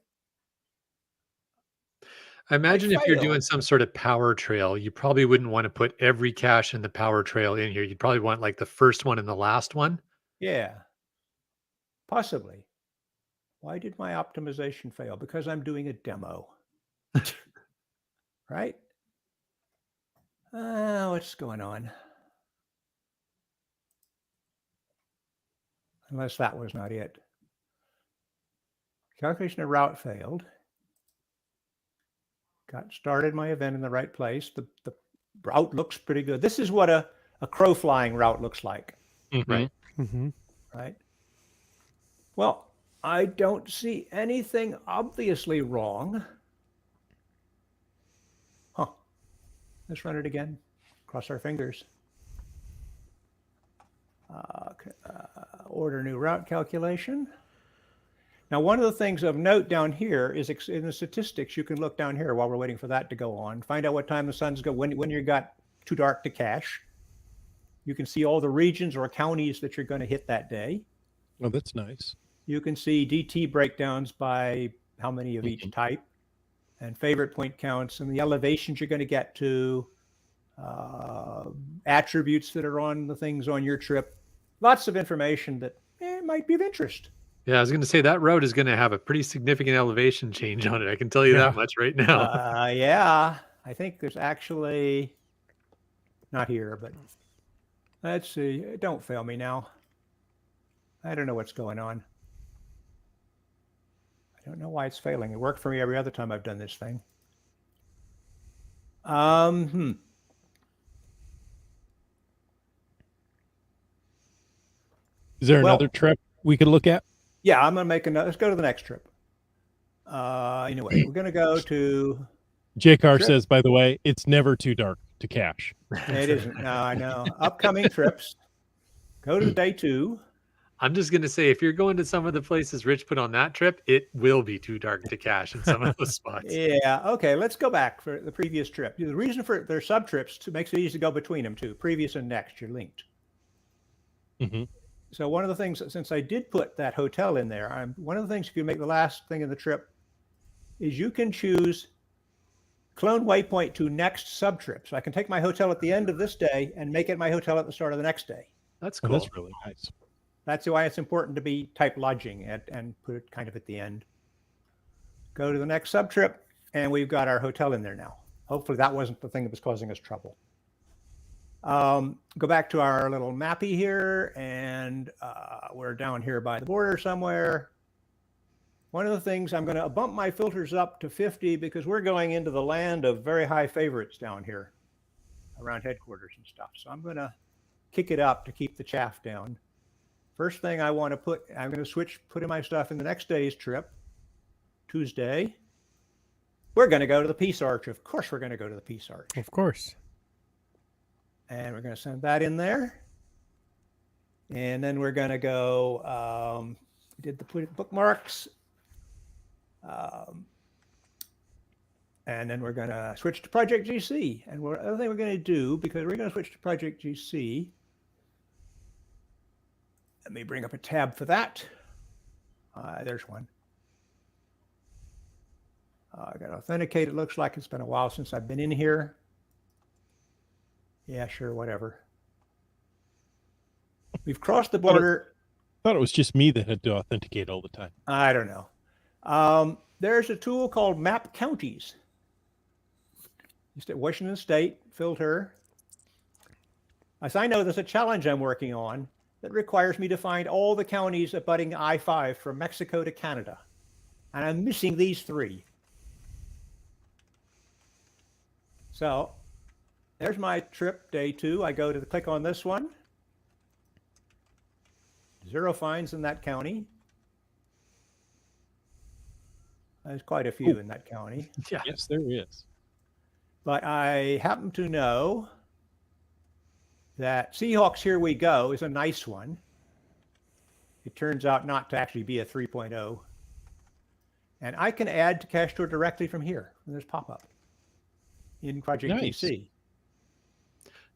I imagine if you're doing failed. some sort of power trail, you probably wouldn't want to put every cache in the power trail in here. You'd probably want like the first one and the last one. Yeah, possibly. Why did my optimization fail? Because I'm doing a demo. Right? What's going on? Unless that was not it. Calculation of route failed. Got started my event in the right place. The route looks pretty good. This is what a crow flying route looks like, Mhm. Right. Mm-hmm. right? Well, I don't see anything obviously wrong. Huh. Let's run it again. Cross our fingers. Order new route calculation. Now, one of the things of note down here is in the statistics, you can look down here while we're waiting for that to go on, find out what time the sun's go, when you got too dark to cache. You can see all the regions or counties that you're going to hit that day. Oh, that's nice. You can see DT breakdowns by how many of each type and favorite point counts and the elevations you're going to get to, attributes that are on the things on your trip. Lots of information that might be of interest. Yeah, I was going to say that road is going to have a pretty significant elevation change on it. I can tell you that much right now. Yeah, I think there's actually not here, but let's see. Don't fail me now. I don't know what's going on. I don't know why it's failing. It worked for me every other time I've done this thing. Is there Well- another trip we could look at? Yeah, I'm going to make another. Let's go to the next trip. Anyway, we're going to go to. J-Car Trip. says, by the way, it's never too dark to cache. It isn't. No, I know. Upcoming trips. Go to day 2. I'm just going to say, if you're going to some of the places Rich put on that trip, it will be too dark to cache in some of those spots. Yeah. Okay. Let's go back for the previous trip. The reason for their sub trips makes it easy to go between them too. Previous and next, you're linked. Mhm. So one of the things, since I did put that hotel in there, one of the things you can make the last thing in the trip is you can choose clone waypoint to next sub trip. So I can take my hotel at the end of this day and make it my hotel at the start of the next day. That's Oh, cool. that's really nice. That's why it's important to be type lodging and put it kind of at the end. Go to the next sub trip, and we've got our hotel in there now. Hopefully that wasn't the thing that was causing us trouble. Go back to our little mappy here, and we're down here by the border somewhere. One of the things, I'm going to bump my filters up to 50 because we're going into the land of very high favorites down here around headquarters and stuff. So I'm going to kick it up to keep the chaff down. First thing I want to I'm going to put in my stuff in the next day's trip, Tuesday. We're going to go to the Peace Arch. Of course, we're going to go to the Peace Arch. Of course. And we're going to send that in there. And then we're going to go, did the bookmarks. And then we're going to switch to Project GC. And the other thing we're going to do, because we're going to switch to Project GC, let me bring up a tab for that. There's one. I got to authenticate. It looks like it's been a while since I've been in here. Yeah, sure, whatever. We've crossed the border. thought it was just me that had to authenticate all the time. I don't know. There's a tool called Map Counties. Washington State filter. As I know, there's a challenge I'm working on that requires me to find all the counties abutting I-5 from Mexico to Canada. And I'm missing these 3. So there's my trip, day 2. I go to click on this one. 0 finds in that county. There's quite a few in that county. Yeah. Yes, there is. But I happen to know that Seahawks Here We Go is a nice one. It turns out not to actually be a 3.0. And I can add to CacheTur directly from here, from this pop-up in Project Nice. GC.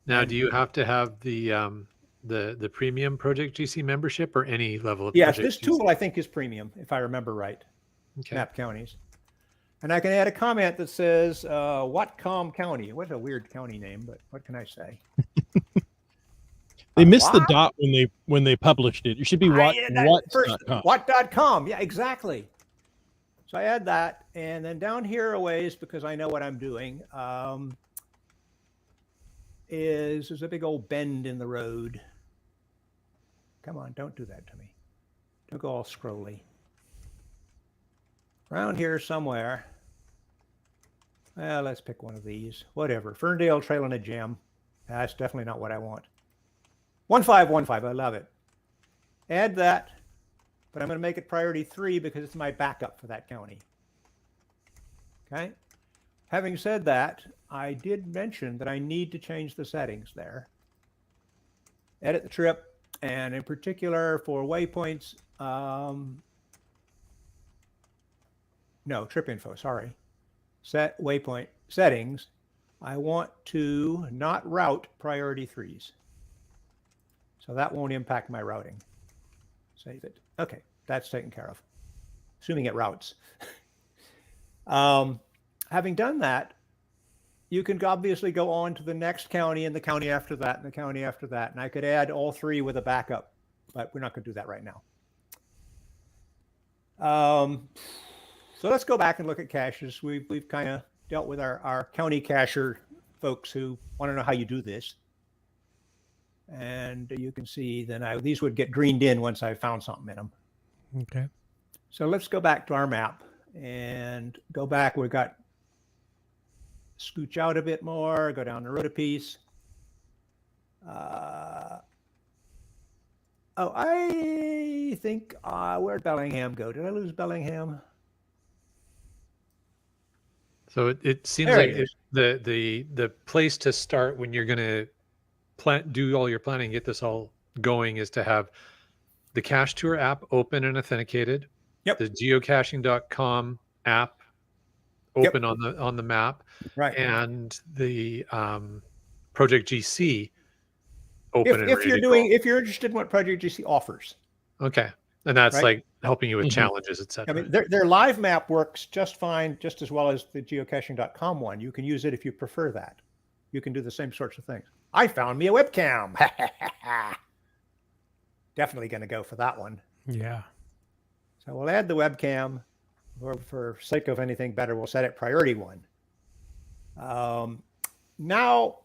Now, do you have to have the premium Project GC membership or any level of Yes, Project this GC? tool I think is premium, if I remember right. Okay. Map counties. And I can add a comment that says, Whatcom County. What a weird county name, but what can I say? They missed the What? dot when they published it. It should be what.com. What.com. Yeah, exactly. So I add that, and then down here a ways, because I know what I'm doing, there's a big old bend in the road. Come on, don't do that to me. Don't go all scrolly. Around here somewhere. Well, let's pick one of these. Whatever. Ferndale Trail and a Gem. That's definitely not what I want. 1515. I love it. Add that, but I'm going to make it priority 3 because it's my backup for that county. Okay. Having said that, I did mention that I need to change the settings there. Edit the trip, and in particular for waypoints, no, trip info, sorry. Set waypoint settings. I want to not route priority 3s. So that won't impact my routing. Save it. Okay, that's taken care of. Assuming it routes. Having done that, you can obviously go on to the next county and the county after that and the county after that. And I could add all 3 with a backup, but we're not going to do that right now. So let's go back and look at caches. We've kind of dealt with our county cacher folks who want to know how you do this. And you can see then these would get greened in once I found something in them. Okay. So let's go back to our map and go back. We've got scooch out a bit more, go down the road a piece. I think where'd Bellingham go? Did I lose Bellingham? So it seems There like it is. the place to start when you're going to do all your planning, get this all going, is to have the CacheTur app open and authenticated. Yep. The geocaching.com app open on the map, Right. and the Project GC open and If ready you're to doing, go. if you're interested in what Project GC offers. Okay, and that's Right. like helping you with Mhm. challenges, I etc. mean, their live map works just fine, just as well as the geocaching.com one. You can use it if you prefer that. You can do the same sorts of things. I found me a webcam. Definitely going to go for that one. Yeah. So we'll add the webcam, or for sake of anything better, we'll set it priority 1. Now,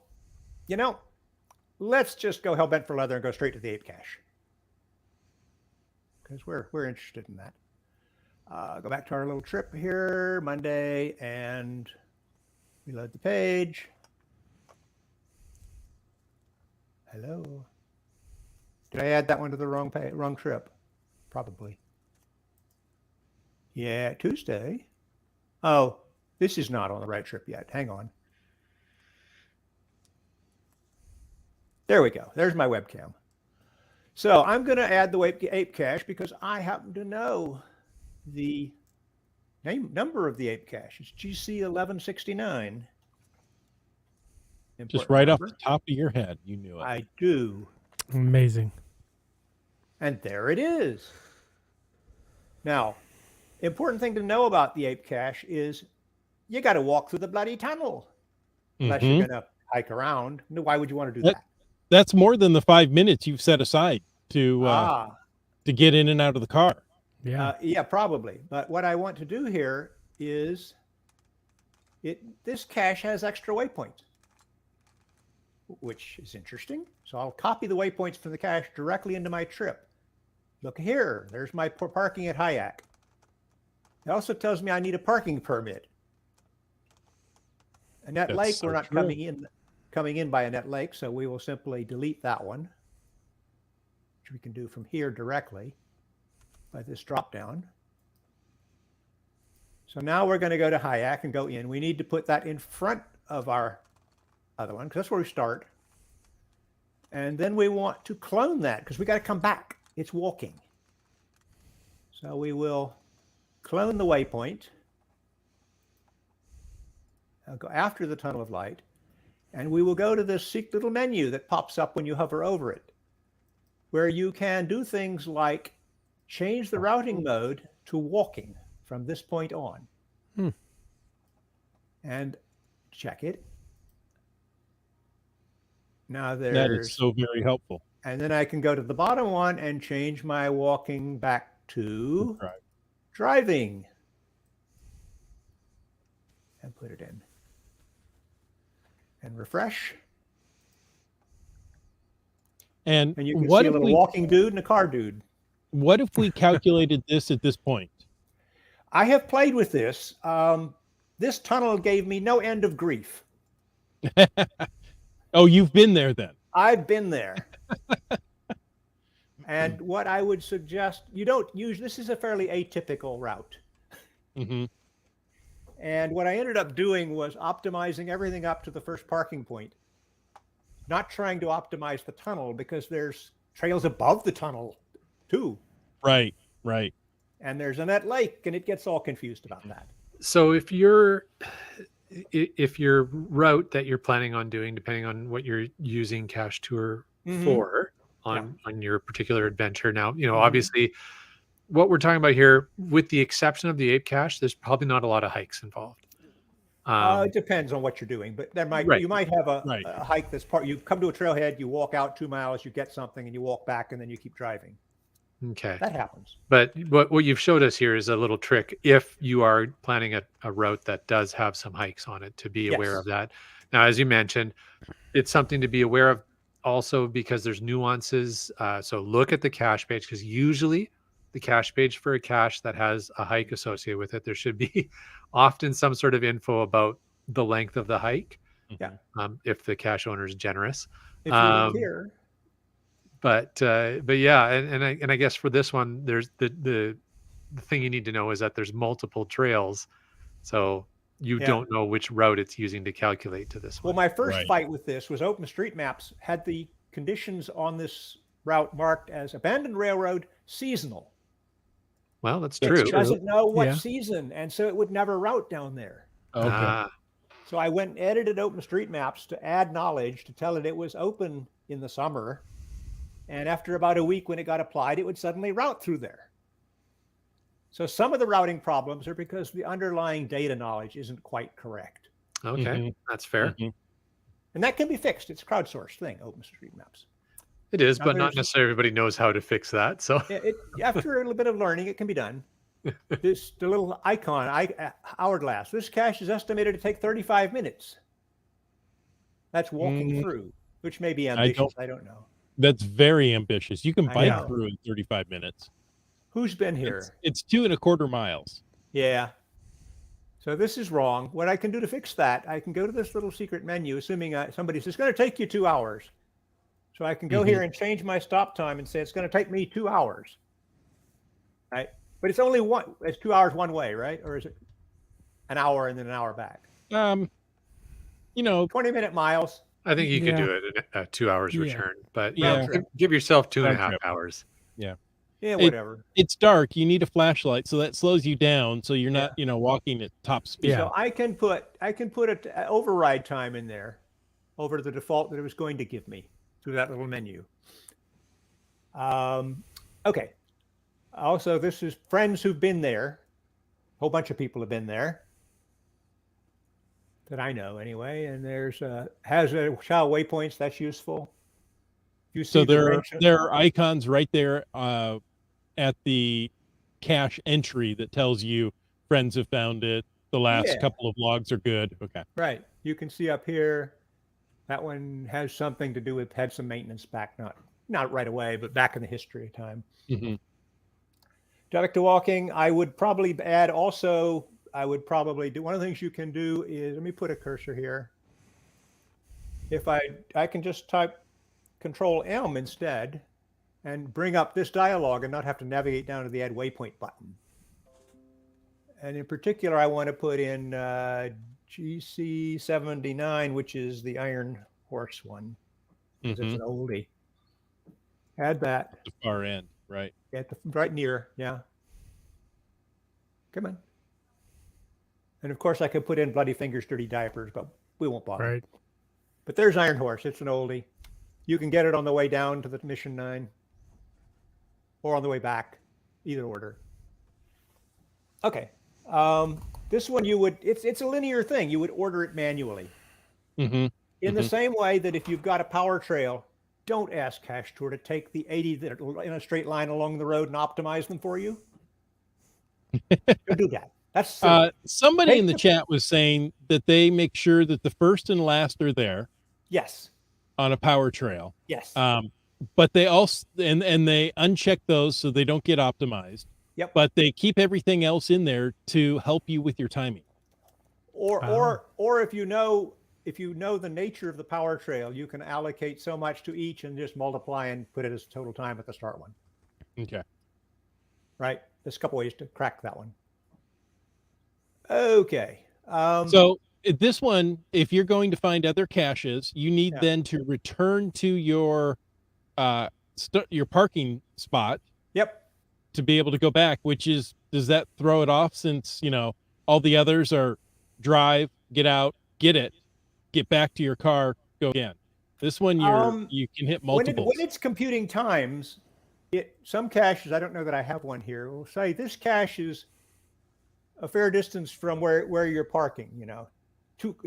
let's just go hell bent for leather and go straight to the ape cache, because we're interested in that. Go back to our little trip here, Monday, and reload the page. Hello. Did I add that one to the wrong trip? Probably. Yeah, Tuesday. Oh, this is not on the right trip yet. Hang on. There we go. There's my webcam. So I'm going to add the ape cache because I happen to know the number of the ape cache. It's GC 1169. Just right off the top of your head, you knew it. I do. Amazing. And there it is. Now, important thing to know about the ape cache is you got to walk through the bloody tunnel unless Mhm. you're going to hike around. Why would you want to do that? That's more than the 5 minutes you've set aside to to get in and out of the car. Yeah. Yeah, probably. But what I want to do here is this cache has extra waypoints, which is interesting. So I'll copy the waypoints from the cache directly into my trip. Look here, there's my parking at Kayak. It also tells me I need a parking permit. A net That's lake, so we're not true. coming in by a net lake, so we will simply delete that one, which we can do from here directly by this drop down. So now we're going to go to Kayak and go in. We need to put that in front of our other one because that's where we start. And then we want to clone that because we got to come back. It's walking. So we will clone the waypoint. I'll go after the tunnel of light. And we will go to this secret little menu that pops up when you hover over it, where you can do things like change the routing mode to walking from this point on. And check it. Now That is there's, so very helpful. and then I can go to the bottom one and change my walking back to Drive. driving and put it in and refresh. And And you can what see a if little we walking dude and a car dude. what if we calculated this at this point? I have played with this. This tunnel gave me no end of grief. Oh, you've been there then. I've been there. And what I would suggest, you don't use, this is a fairly atypical route. Mm-hmm. And what I ended up doing was optimizing everything up to the first parking point, not trying to optimize the tunnel because there's trails above the tunnel too. Right, right. And there's a net lake and it gets all confused about that. So if your route that you're planning on doing, depending on what you're using CacheTur for on your particular adventure, now, obviously what we're talking about here, with the exception of the ape cache, there's probably not a lot of hikes involved. It depends on what you're doing, but there might, Right. you might have a Right. hike that's part, you come to a trailhead, you walk out 2 miles, you get something and you walk back and then you keep driving. Okay. That happens. But what you've showed us here is a little trick if you are planning a route that does have some hikes on it, to be aware Yes. of that. Now, as you mentioned, it's something to be aware of also because there's nuances. So look at the cache page, because usually the cache page for a cache that has a hike associated with it, there should be often some sort of info about the length of the hike. Yeah. If the cache owner is generous. If you look here, But yeah, and I guess for this one, there's the thing you need to know is that there's multiple trails, so you don't know which route it's using to calculate to this well, one. my first Right. fight with this was OpenStreetMaps had the conditions on this route marked as abandoned railroad seasonal. Well, that's That's true. It doesn't know what Yeah. season, and so it would never route down there. Okay. Ah, So I went and edited OpenStreetMaps to add knowledge to tell it was open in the summer. And after about a week when it got applied, it would suddenly route through there. So some of the routing problems are because the underlying data knowledge isn't quite correct. okay, Mhm. that's fair. Mhm. And that can be fixed. It's a crowdsourced thing, OpenStreetMaps. It is, Now but not there's- necessarily everybody knows how to fix that. So After a little bit of learning, it can be done. The little icon, hourglass. This cache is estimated to take 35 minutes. That's walking through, which may be ambitious. I don't know. That's very ambitious. You can I bike know. through in 35 minutes. Who's been here? It's 2.25 miles. Yeah. So this is wrong. What I can do to fix that, I can go to this little secret menu, assuming somebody says it's going to take you 2 hours. So I can go here and change my stop time and say it's going to take me 2 hours. Right? But it's only it's 2 hours one way, right? Or is it an hour and then an hour back? 20-minute miles. I think you could Yeah. do it in 2 hours Yeah. return, but Yeah. give yourself 2.5 Round trip. hours. Yeah, whatever. It's dark. You need a flashlight, so that slows you down, so you're not, walking at top speed. Yeah. So I can put a override time in there over the default that it was going to give me through that little menu. Okay. Also, this is friends who've been there. A whole bunch of people have been there that I know anyway. And there's has a child waypoints. That's useful. You see So the there wrench- are icons right there at the cache entry that tells you friends have found it. The last Yeah. couple of logs are good. Okay. Right. You can see up here, that one has something to do with, had some maintenance back, not right away, but back in the history of time. Mm-hmm. Director walking, I would probably add also, I would probably do, one of the things you can do is, let me put a cursor here. If I can just type Control M instead and bring up this dialog and not have to navigate down to the add waypoint button. And in particular, I want to put in GC79, which is the Iron Horse one. It's an oldie. Add that. At the far end, right? At the right near, yeah. Come on. And of course, I could put in Bloody Fingers, Dirty Diapers, but we won't bother. Right. But there's Iron Horse. It's an oldie. You can get it on the way down to the Mission 9 or on the way back, either order. Okay. This one you would, it's a linear thing. You would order it manually. In the same way that if you've got a power trail, don't ask CacheTur to take the 80 that are in a straight line along the road and optimize them for you. Don't do that. That's somebody in the chat was saying that they make sure that the first and last are there. Yes. On a power trail. Yes. But they also and they uncheck those so they don't get optimized. Yep. But they keep everything else in there to help you with your timing. Or if you know the nature of the power trail, you can allocate so much to each and just multiply and put it as total time at the start one. Okay. Right. There's a couple ways to crack that one. Okay. So this one, if you're going to find other caches, you need then to return to your parking spot. Yep. To be able to go back, which is, does that throw it off since, all the others are drive, get out, get it, get back to your car, go again. This one, you can hit multiples. When it's computing times, some caches, I don't know that I have one here, will say this cache is a fair distance from where you're parking, a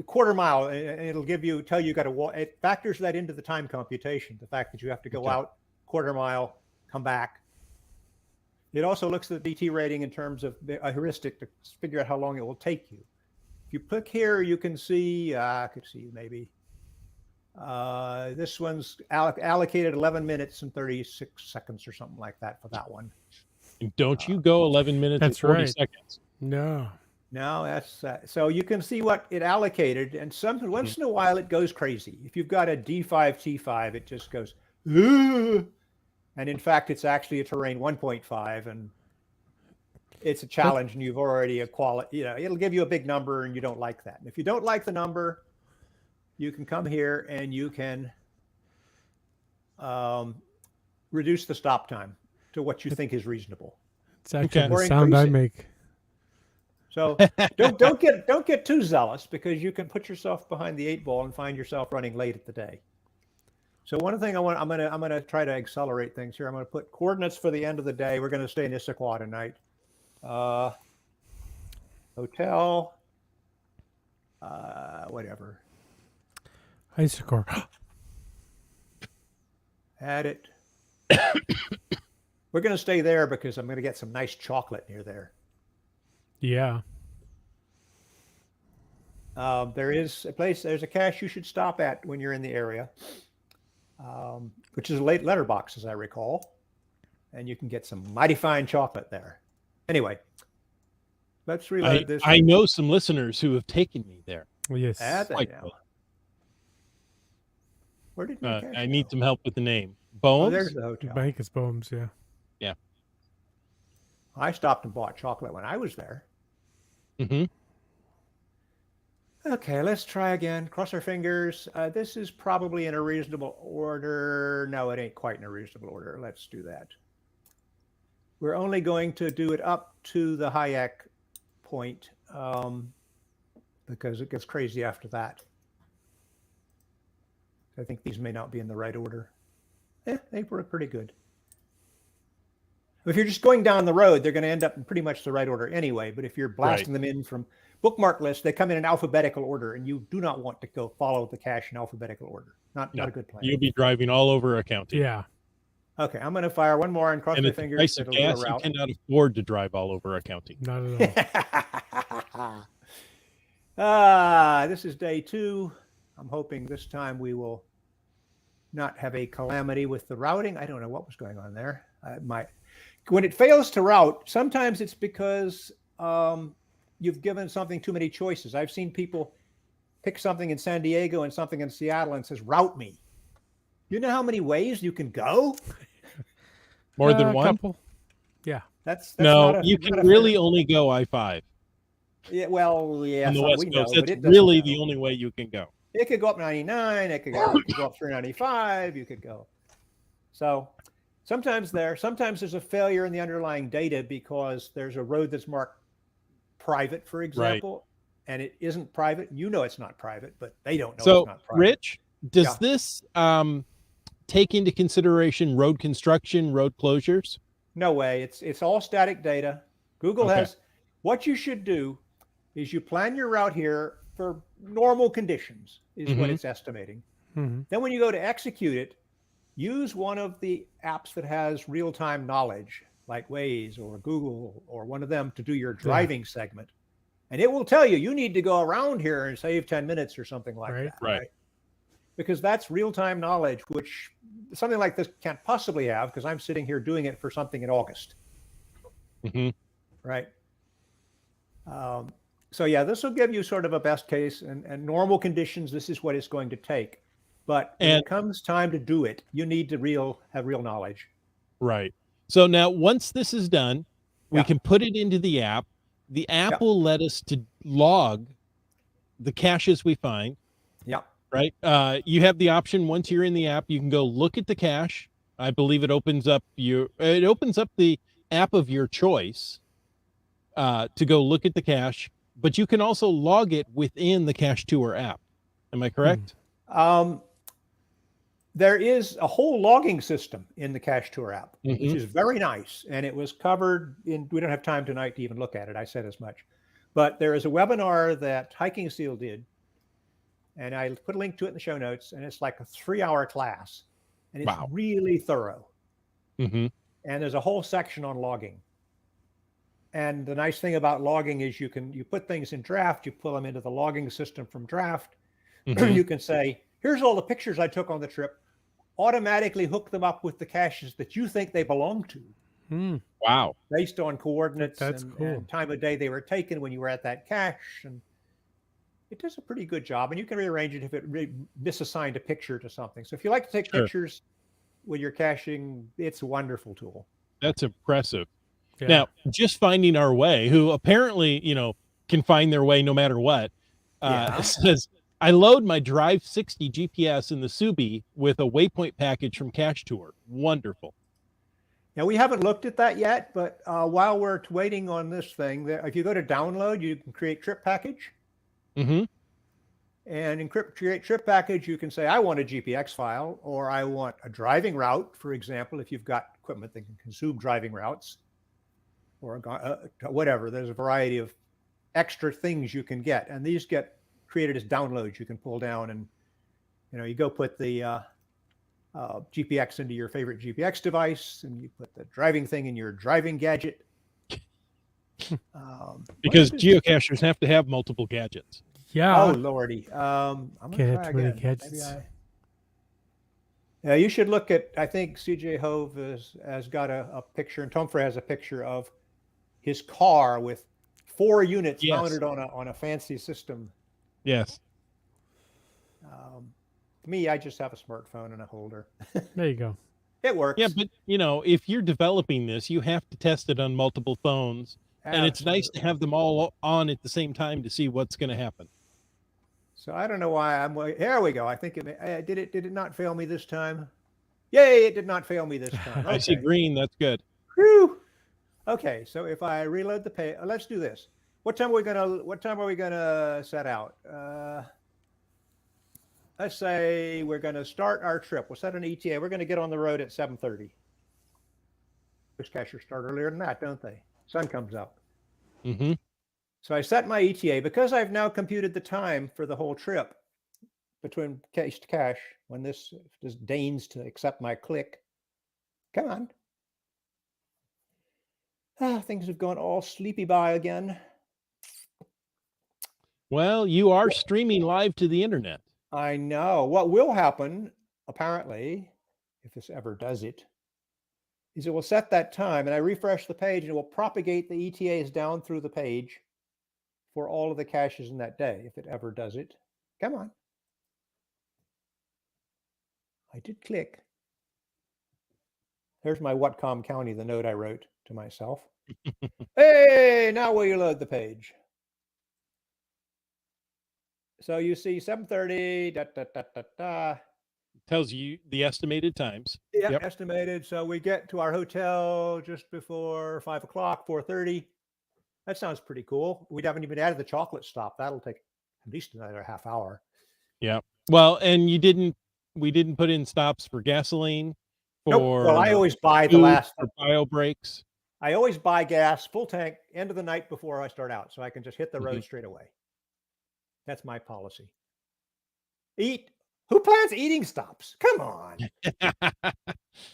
quarter mile, and it'll tell you got to walk. It factors that into the time computation, the fact that you have to go out quarter mile, come back. It also looks at the DT rating in terms of a heuristic to figure out how long it will take you. If you click here, you can see, I could see maybe, this one's allocated 11 minutes and 36 seconds or something like that for that one. And don't you go 11 minutes and 40 seconds. No. No, that's so you can see what it allocated, and once in a while it goes crazy. If you've got a D5 T5, it just goes, ugh! And in fact, it's actually a terrain 1.5, and it's a challenge, and you've already it'll give you a big number, and you don't like that. And if you don't like the number, you can come here and you can reduce the stop time to what you think is reasonable. It's actually the sound I make. So don't get too zealous, because you can put yourself behind the 8 ball and find yourself running late at the day. So one thing I'm gonna try to accelerate things here. I'm gonna put coordinates for the end of the day. We're gonna stay in Issaquah tonight. Hotel, whatever. Issaquah. Add it. We're gonna stay there because I'm gonna get some nice chocolate near there. Yeah. There's a cache you should stop at when you're in the area. Which is a late letterbox, as I recall, and you can get some mighty fine chocolate there. Anyway, let's reload this. I know some listeners who have taken me there. Well, yes. Where did I need some help with the name. Bones? Oh, there's the hotel. Bankus Bones, yeah. Yeah. I stopped and bought chocolate when I was there. Okay, let's try again. Cross our fingers. This is probably in a reasonable order. No, it ain't quite in a reasonable order. Let's do that. We're only going to do it up to the Hayek point because it gets crazy after that. I think these may not be in the right order. They were pretty good. If you're just going down the road, they're going to end up in pretty much the right order anyway. But if you're blasting them in from bookmark lists, they come in alphabetical order, and you do not want to go follow the cache in alphabetical order. Not a good plan. You'll be driving all over a county. Yeah. Okay, I'm going to fire one more and cross And my at the fingers price that of it'll do a gas, you route. cannot afford to drive all over a county. Not at all. This is day 2. I'm hoping this time we will not have a calamity with the routing. I don't know what was going on there. When it fails to route, sometimes it's because you've given something too many choices. I've seen people pick something in San Diego and something in Seattle and says, route me. You know how many ways you can go? More than A one? couple. Yeah. That's No, not a, you not can a really fair- only go I-5 Yeah, well, yeah, on the some West we know, Coast. but That's it doesn't really know. the only way you can go. It could go up 99. It could go up 395. You could go. So sometimes there's a failure in the underlying data because there's a road that's marked private, for example, and it isn't private. You know it's not private, but they don't know So, it's not private. Rich, does Yeah. this take into consideration road construction, road closures? No way. It's all static data. Google Okay. has what you should do is you plan your route here for normal conditions is what Mhm. it's estimating. Hmm. Then when you go to execute it, use one of the apps that has real-time knowledge like Waze or Google or one of them to do your driving segment. And it will tell you, you need to go around here and save 10 minutes or something like Right. that. Right. Because that's real-time knowledge, which something like this can't possibly have because I'm sitting here doing it for something in August. Mhm. Right. So yeah, this will give you sort of a best case and normal conditions. This is what it's going to take. But when And- it comes time to do it, you need to have real knowledge. Right. So now once this is done, we Yeah. can put it into the app. The app Yeah. will let us to log the caches we find, Yeah. right? You have the option once you're in the app, you can go look at the cache. I believe it opens up the app of your choice to go look at the cache, but you can also log it within the CacheTur app. Am I correct? There is a whole logging system in the CacheTur app, which Mhm. is very nice. And it was covered we don't have time tonight to even look at it. I said as much. But there is a webinar that Hiking Seal did. And I put a link to it in the show notes. And it's like a 3-hour class. And it's Wow. really thorough. Mhm. And there's a whole section on logging. And the nice thing about logging is you put things in draft, you pull them into the logging system from draft. Mhm. You can say, here's all the pictures I took on the trip, automatically hook them up with the caches that you think they belong to Wow. based on coordinates That's and cool. time of day they were taken when you were at that cache. And it does a pretty good job. And you can rearrange it if it misassigned a picture to something. So if you like to take Sure. pictures when you're caching, it's a wonderful tool. That's impressive. Yeah. Now, just finding our way, who apparently, can find their way no matter what, Yeah. says, I load my Drive 60 GPS in the Subi with a waypoint package from CacheTur. Wonderful. Now, we haven't looked at that yet, but while we're waiting on this thing, if you go to download, you can create trip package. Mm-hmm. And in create trip package, you can say, I want a GPX file, or I want a driving route, for example, if you've got equipment that can consume driving routes, or whatever. There's a variety of extra things you can get. And these get created as downloads you can pull down. And, you go put the GPX into your favorite GPX device, and you put the driving thing in your driving gadget. Because geocachers have to have multiple gadgets. Yeah. Oh, Lordy. I'm going Can't to have try too many again. gadgets. You should look at, I think CJ Hove has got a picture, and Tom Frey has a picture of his car with 4 units Yes. mounted on a fancy system. Yes. Me, I just have a smartphone and a holder. There you go. It works. Yeah, but, if you're developing this, you have to test it on multiple phones. And it's nice to have them all on at the same time to see what's going to happen. So I don't know why here we go. I think did it not fail me this time? Yay, it did not fail me this time. Okay. I see green. That's good. Whew. Okay, so if I reload the page, let's do this. What time are we gonna set out? Let's say we're gonna start our trip. We'll set an ETA. We're gonna get on the road at 7:30. Most cachers start earlier than that, don't they? Sun comes up. Mm-hmm. So I set my ETA because I've now computed the time for the whole trip between cache to cache when this deigns to accept my click. Come on. Things have gone all sleepy by again. Well, you are streaming live to the internet. I know. What will happen, apparently, if this ever does it, is it will set that time and I refresh the page and it will propagate the ETAs down through the page for all of the caches in that day, if it ever does it. Come on. I did click. There's my Whatcom County, the note I wrote to myself. Hey, now will you load the page? So you see 7:30, Tells you the estimated times. Yeah, Yep. estimated. So we get to our hotel just before 5 o'clock, 4:30. That sounds pretty cool. We haven't even added the chocolate stop. That'll take at least another half hour. Yeah. Well, and we didn't put in stops for gasoline, Nope. for Well, I always buy the food, last. for bio breaks. I always buy gas, full tank, end of the night before I start out, so I can just hit the road Mhm. straight away. That's my policy. Eat. Who plans eating stops? Come on.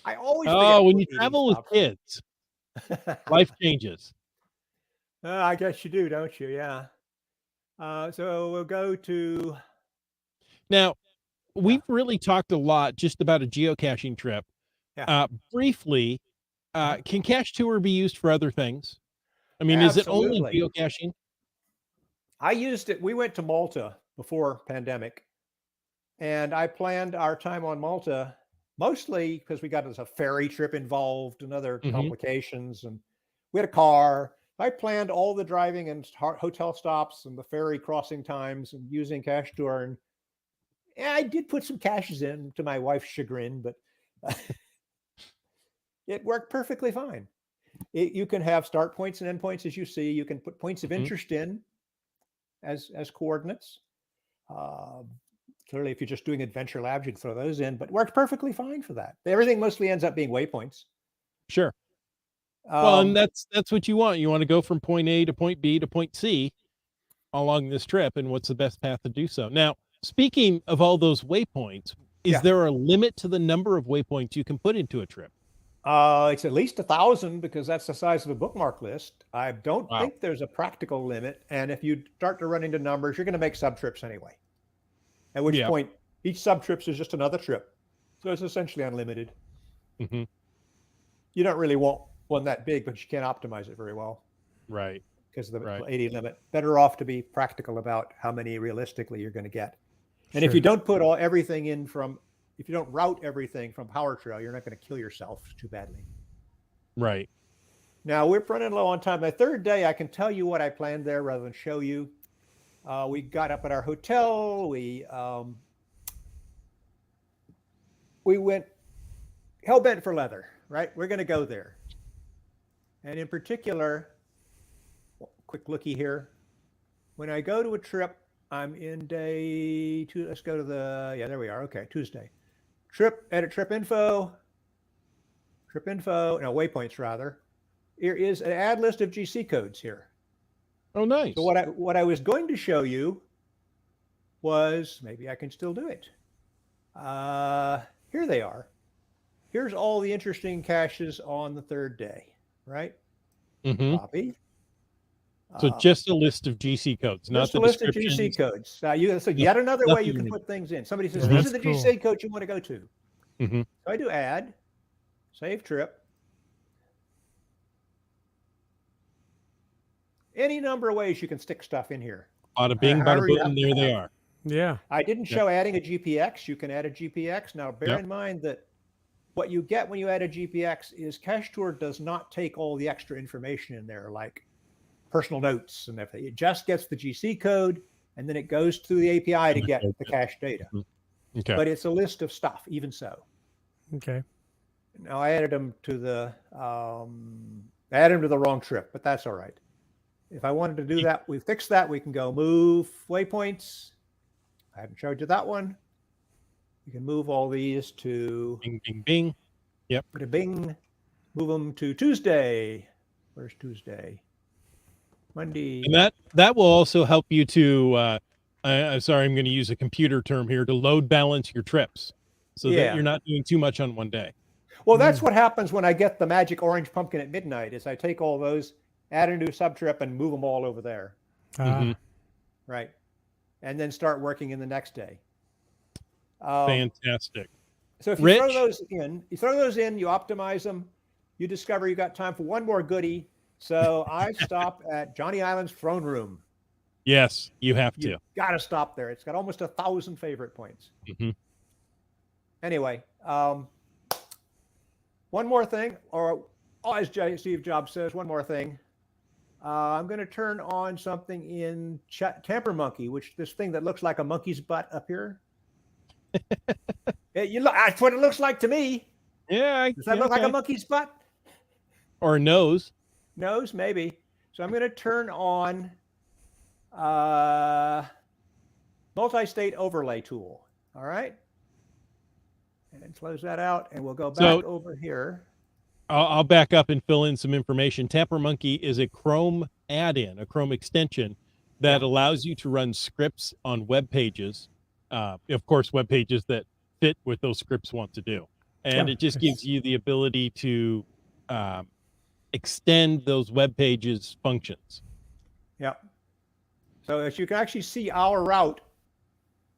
I always forget Oh, to when put you eating travel with stops. kids, life changes. I guess you do, don't you? Yeah. So we'll go to. Now, we've really talked a lot just about a geocaching trip. Yeah. Briefly, Uh-huh. can CacheTur be used for other things? I mean, is it only Absolutely. geocaching? I used it. We went to Malta before pandemic, and I planned our time on Malta mostly because we got a ferry trip involved and other Mhm. complications, and we had a car. I planned all the driving and hotel stops and the ferry crossing times and using CacheTur. And I did put some caches in to my wife's chagrin, but it worked perfectly fine. You can have start points and end points as you see. You can put points of Mhm. interest in as coordinates. Clearly, if you're just doing Adventure Labs, you can throw those in, but it works perfectly fine for that. Everything mostly ends up being waypoints. Sure. Well, and Um, that's what you want. You want to go from point A to point B to point C along this trip, and what's the best path to do so? Now, speaking of all those waypoints, is Yeah. there a limit to the number of waypoints you can put into a trip? It's at least 1,000 because that's the size of a bookmark list. I don't Wow. think there's a practical limit, and if you start to run into numbers, you're going to make sub trips anyway. At which Yeah. point, each sub trip is just another trip, so it's essentially unlimited. Mhm. You don't really want one that big, but you can't optimize it very well Right. because of the Right. 80 limit. Better off to be practical about how many realistically you're going to get. And if Sure. you don't put everything in if you don't route everything from Power Trail, you're not going to kill yourself too badly. Right. Now we're running low on time. The third day, I can tell you what I planned there rather than show you. We got up at our hotel. We went hell bent for leather, right? We're going to go there. And in particular, quick looky here. When I go to a trip, I'm in day 2. Let's go to there we are. Okay, Tuesday. Edit trip info, no, waypoints rather. Here is an add list of GC codes here. Oh, nice. So what I was going to show you was, maybe I can still do it. Here they are. Here's all the interesting caches on the third day, right? Mhm. Copy. So just a list of GC codes, not Just the a list of GC descriptions. codes. So yet another way you can put things in. Somebody says, Yeah, these are that's the GC codes you want to go to. Mhm. So I do add, save trip. Any number of ways you can stick stuff in here. Bada bing, bada However you boom, happen to there they have. are. Yeah. I didn't show adding a GPX. You can add a GPX. Now, bear Yep. in mind that what you get when you add a GPX is CacheTur does not take all the extra information in there, like personal notes and everything. It just gets the GC code, and then it goes through the API to get the cache data. Okay. But it's a list of stuff, even so. Okay. Now, I added them to the wrong trip, but that's all right. If I wanted to do that, we fixed that. We can go move waypoints. I haven't showed you that one. You can move all these to Bing, bing, bing. Yep. Bada bing. Move them to Tuesday. Where's Tuesday? Monday. And that will also help you to I'm sorry, I'm going to use a computer term here, to load balance your trips so that Yeah. you're not doing too much on one day. Well, that's what happens when I get the magic orange pumpkin at midnight. Is I take all those, add a new sub trip, and move them all over there. Mhm. Right, and then start working in the next day. Fantastic. So if you Rich? throw those in, you optimize them, you discover you got time for one more goodie. So I stop at Johnny Island's Throne Room. Yes, you have You to. got to stop there. It's got almost 1,000 favorite points. Mhm. Anyway, one more thing, or as Steve Jobs says, one more thing. I'm going to turn on something in Tamper Monkey, which this thing that looks like a monkey's butt up here. That's what it looks like to me. Yeah. Does that look like a monkey's butt? Or nose? Nose, maybe. So I'm going to turn on multi-state overlay tool. All right. And close that out, and we'll go back over here. I'll back up and fill in some information. Tamper Monkey is a Chrome add-in, a Chrome extension that allows you to run scripts on web pages. Of course, web pages that fit what those scripts want to do. And it just gives you the ability to extend those web pages functions. Yep. So as you can actually see our route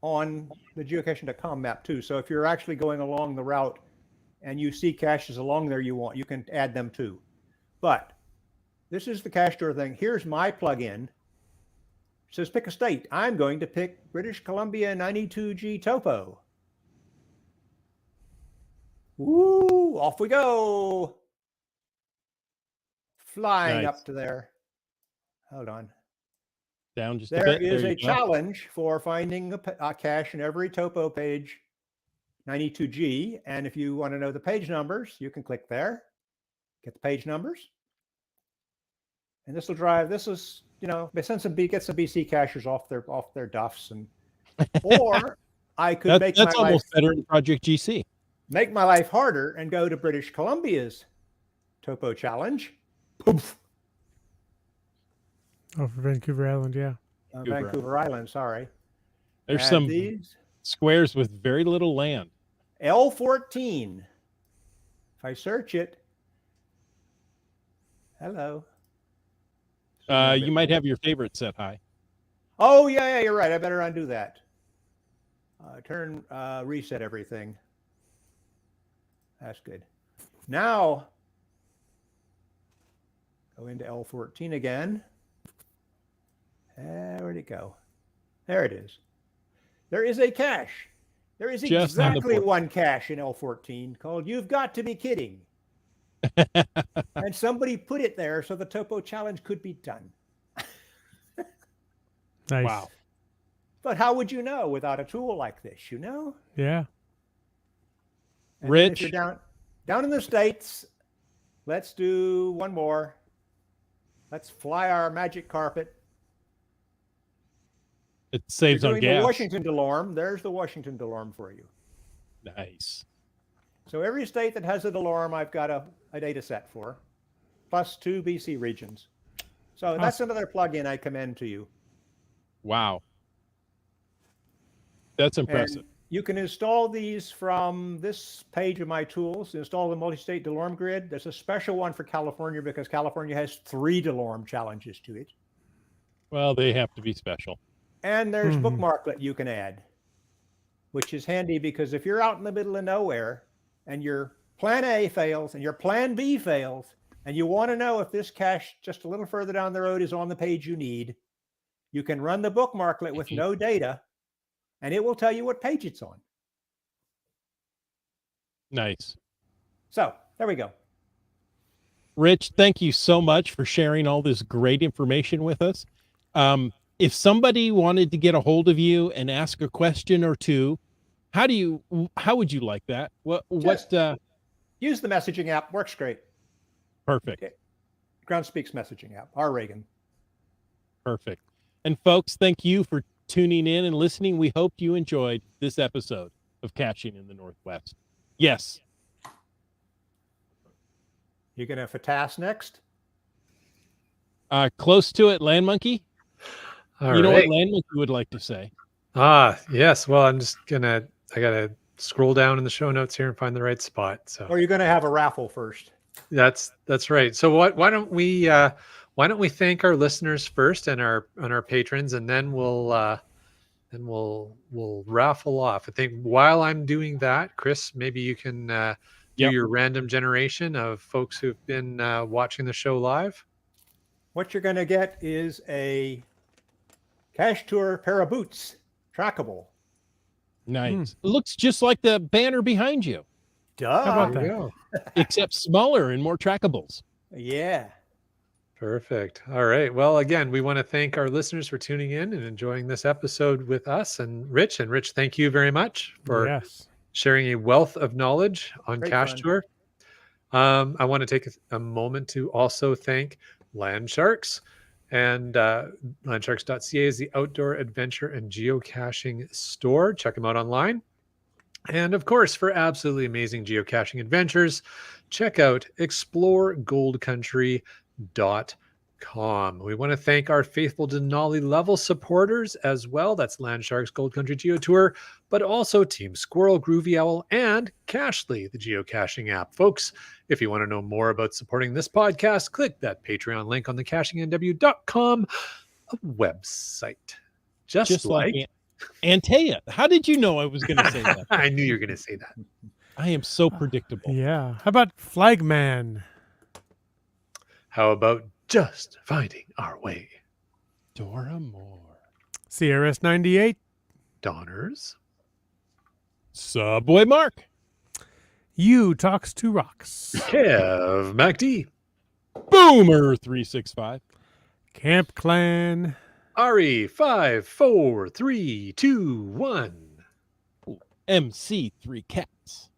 on the geocaching.com map too. So if you're actually going along the route and you see caches along there you can add them too. But this is the CacheTur thing. Here's my plugin. It says pick a state. I'm going to pick British Columbia 92G Topo. Woo! Off we go. Flying up to there. Hold on. Down just a There bit. is There a you go. challenge for finding a cache in every topo page 92G. And if you want to know the page numbers, you can click there, get the page numbers. And this will drive, this is, get some BC cachers off their duffs. And or I could make that's my life almost better than Project GC. Make my life harder and go to British Columbia's topo challenge. Poof. Oh, for Vancouver Island, yeah. Vancouver Island, sorry. There's Add some these. squares with very little land. L14. If I search it, hello. You might have your favorite set high. Oh, yeah, you're right. I better undo that. Reset everything. That's good. Now, go into L14 again. Where'd it go? There it is. There is a cache. There is Just on the exactly board. one cache in L14 called You've Got to Be Kidding. And somebody put it there so the topo challenge could be done. Nice. Wow. But how would you know without a tool like this, Yeah. And Rich? if you're down in the States, let's do one more. Let's fly our magic carpet. It saves You're on doing the gas. Washington DeLorme. There's the Washington DeLorme for you. Nice. So every state that has a DeLorme, I've got a data set for, plus 2 BC regions. So that's another plugin I commend to you. Wow. That's impressive. And you can install these from this page of my tools. Install the multi-state DeLorme grid. There's a special one for California because California has 3 DeLorme challenges to it. Well, they have to be special. And there's bookmarklet you can add, which is handy because if you're out in the middle of nowhere and your plan A fails and your plan B fails, and you want to know if this cache just a little further down the road is on the page you need, you can run the bookmarklet with no data, and it will tell you what page it's on. Nice. So there we go. Rich, thank you so much for sharing all this great information with us. If somebody wanted to get a hold of you and ask a question or two, how would you like that? Use the messaging app. Works great. Perfect. Okay. GroundSpeak's messaging app. R. Reagan. Perfect. And folks, thank you for tuning in and listening. We hope you enjoyed this episode of Caching in the Northwest. Yes. You gonna FATAS next? Close to it, Land Monkey. All you know right. what Land Monkey would like to say? Yes. Well, I gotta scroll down in the show notes here and find the right spot. So Or you're going to have a raffle first. that's right. So why don't we thank our listeners first and our patrons, and then we'll raffle off. I think while I'm doing that, Chris, maybe you can do Yep. your random generation of folks who've been watching the show live. What you're going to get is a CacheTur pair of boots, trackable. Nice. It looks just like the banner behind you, Duh. How about There we that? go. except smaller and more trackables. Yeah. Perfect. All right. Well, again, we want to thank our listeners for tuning in and enjoying this episode with us and Rich. And Rich, thank you very much for Yes. sharing a wealth of knowledge on Great CacheTur. I want to take a moment to also thank Land Sharks. And landsharks.ca is the outdoor adventure and geocaching store. Check them out online. And of course, for absolutely amazing geocaching adventures, check out exploregoldcountry.com. We want to thank our faithful Denali level supporters as well. That's Land Sharks Gold Country Geo Tour, but also Team Squirrel, Groovy Owl, and Cachely, the geocaching app. Folks, if you want to know more about supporting this podcast, click that Patreon link on the cachingnw.com website. Just like Antea. How did you know I was going to say that? I knew you were going to say that. I am so predictable. Yeah. How about Flagman? How about just finding our way? Dora Moore. CRS 98. Donners. Subway Mark. You Talks to Rocks. Kev MacD. Boomer 365. Camp Clan. Ari 5 4 3 2 1. MC3 Cats.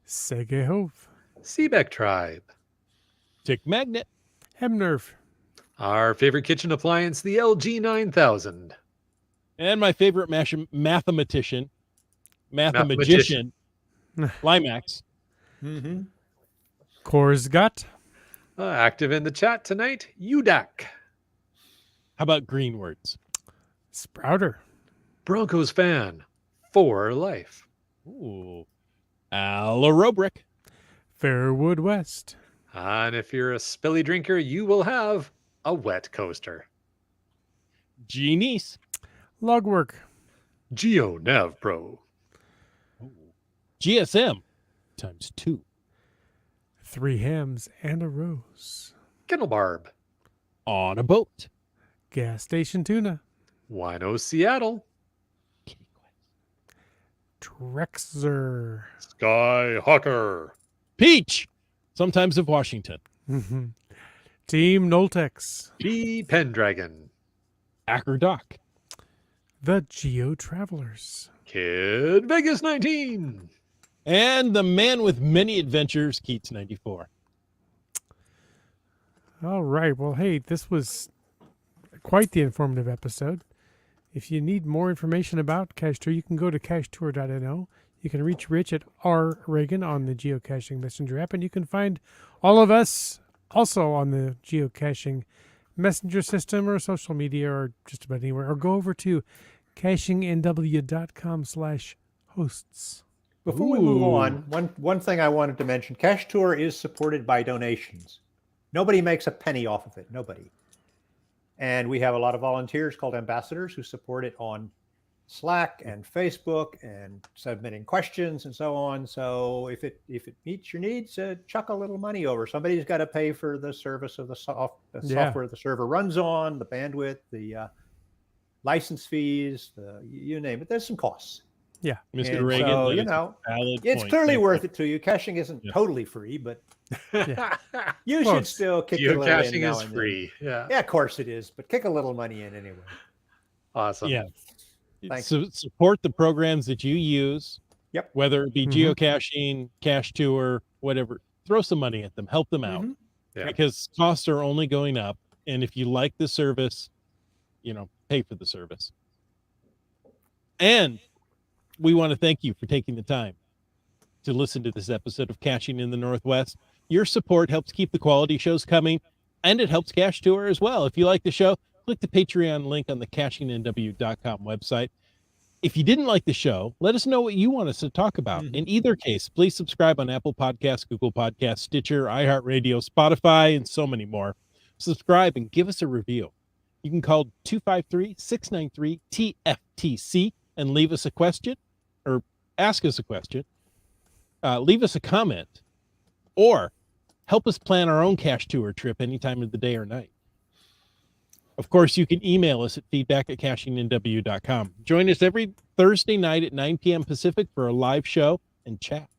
Sege Hove. Seebeck Tribe. Tick Magnet. Hemnerf. Our favorite kitchen appliance, the LG 9000. And my favorite mathematician, Limax. Mm-hmm. Korsgut. Active in the chat tonight, UDAC. How about green words? Sprouter. Broncos fan for life. Ooh. Alarobrick. Fairwood West. And if you're a spilly drinker, you will have a wet coaster. Genies. Logwork. GeoNav Pro. GSM ×2. 3 Hams and a Rose. Kennelbarb. On a boat. Gas Station Tuna. Wino Seattle. Trexer. Skyhawker. Peach. Sometimes of Washington. Team Noltex. G Pendragon. Acker Dock. The Geo Travelers. Kid Vegas 19. And the man with many adventures, Keats 94. All right. Well, hey, this was quite the informative episode. If you need more information about CacheTur, you can go to cachetur.no. You can reach Rich at R. Reagan on the Geocaching Messenger app, and you can find all of us also on the Geocaching Messenger system or social media or just about anywhere. Or go over to cachingnw.com/hosts. Before we move on, one thing I wanted to mention, CacheTur is supported by donations. Nobody makes a penny off of it. Nobody. And we have a lot of volunteers called ambassadors who support it on Slack and Facebook and submitting questions and so on. So if it meets your needs, chuck a little money over. Somebody's got to pay for the service of the software the server runs on, the bandwidth, the license fees, you name it. There's some costs. Yeah. Mr. And Reagan, so, that you is a know, valid it's point. clearly Thank you. worth it to you. Caching isn't totally free, but you Close. should still kick a little in Geocaching now is and then. free. Yeah. Yeah, of course it is, but kick a little money in anyway. Awesome. Yeah. Thanks. So support the programs that you use. Yep. Whether it be geocaching, CacheTur, whatever. Throw some money at them. Help them out. Mhm. Yeah. Because costs are only going up. And if you like the service, pay for the service. And we want to thank you for taking the time to listen to this episode of Caching in the Northwest. Your support helps keep the quality shows coming, and it helps CacheTur as well. If you like the show, click the Patreon link on the cachingnw.com website. If you didn't like the show, let us know what you want us to talk about. In either case, please subscribe on Apple Podcasts, Google Podcasts, Stitcher, iHeartRadio, Spotify, and so many more. Subscribe and give us a review. You can call 253-693-TFTC and leave us a question or ask us a question. Leave us a comment or help us plan our own CacheTur trip any time of the day or night. Of course, you can email us at feedback@cachingnw.com. Join us every Thursday night at 9 p.m. Pacific for a live show and chat.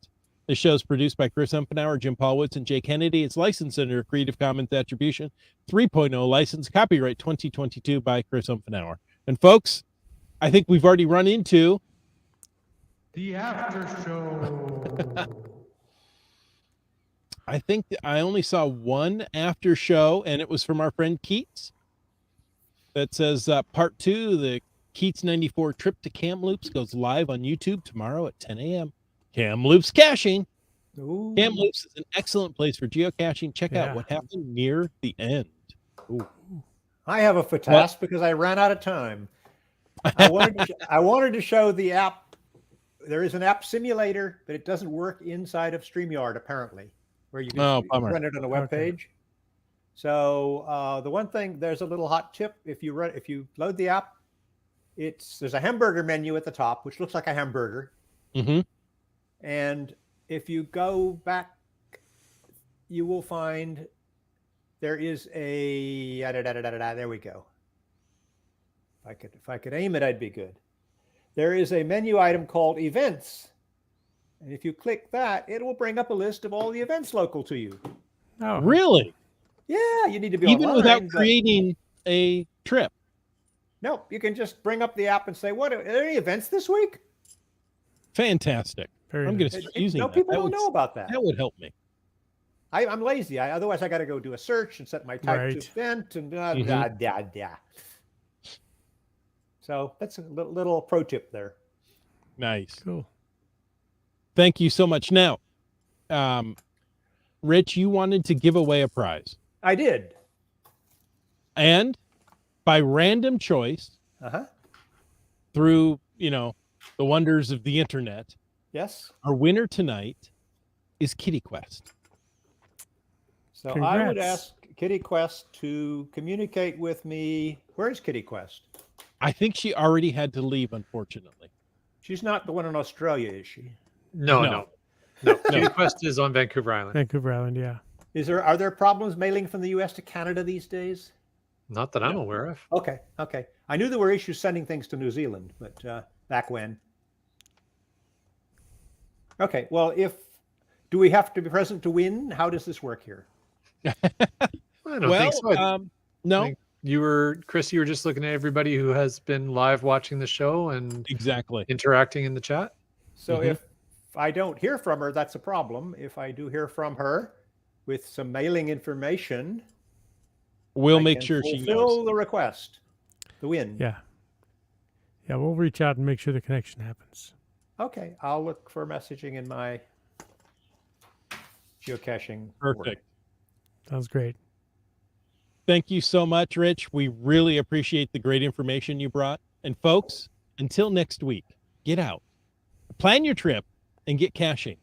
The show is produced by Chris Umpenauer, Jim Paulwitz, and Jay Kennedy. It's licensed under a Creative Commons Attribution 3.0 license, copyright 2022 by Chris Umpenauer. And folks, I think we've already run into The after show. I think I only saw one after show, and it was from our friend Keats. That says part 2, the Keats 94 trip to Kamloops goes live on YouTube tomorrow at 10 a.m. Kamloops caching. Ooh. Kamloops is an excellent place for geocaching. Check out what happened near the end. Ooh. I have a FATASK because I ran out of time. I wanted to show the app. There is an app simulator, but it doesn't work inside of StreamYard apparently, where you can run it on a web page. So the one thing, there's a little hot tip. If you load the app, there's a hamburger menu at the top, which looks like a hamburger. Mm-hmm. And if you go back, you will find there is a there we go. If I could aim it, I'd be good. There is a menu item called Events. And if you click that, it will bring up a list of all the events local to you. Oh, really? Yeah, you need to be even online, without creating a trip. No, you can just bring up the app and say, "What are there any events this week?" Fantastic. I'm going to start using that. People don't know about that. That would help me. I'm lazy. Otherwise, I got to go do a search and set my type to event and So that's a little pro tip there. Nice. Cool. Thank you so much. Now, Rich, you wanted to give away a prize. I did. And by random choice, through, the wonders of the internet, yes, our winner tonight is Kitty Quest. So I would ask Kitty Quest to communicate with me. Where's Kitty Quest? I think she already had to leave, unfortunately. She's not the one in Australia, is she? No. Kitty Quest is on Vancouver Island. Vancouver Island, yeah. Are there problems mailing from the U.S. to Canada these days? Not that I'm aware of. Okay. I knew there were issues sending things to New Zealand, but back when. Okay. Well, do we have to be present to win? How does this work here? I don't think so. No. Chris, you were just looking at everybody who has been live watching the show and interacting in the chat. So if I don't hear from her, that's a problem. If I do hear from her with some mailing information, we'll make sure she knows. Fulfill the request. The win. Yeah, we'll reach out and make sure the connection happens. Okay, I'll look for messaging in my geocaching. Perfect. Sounds great. Thank you so much, Rich. We really appreciate the great information you brought. And folks, until next week, get out, plan your trip, and get caching.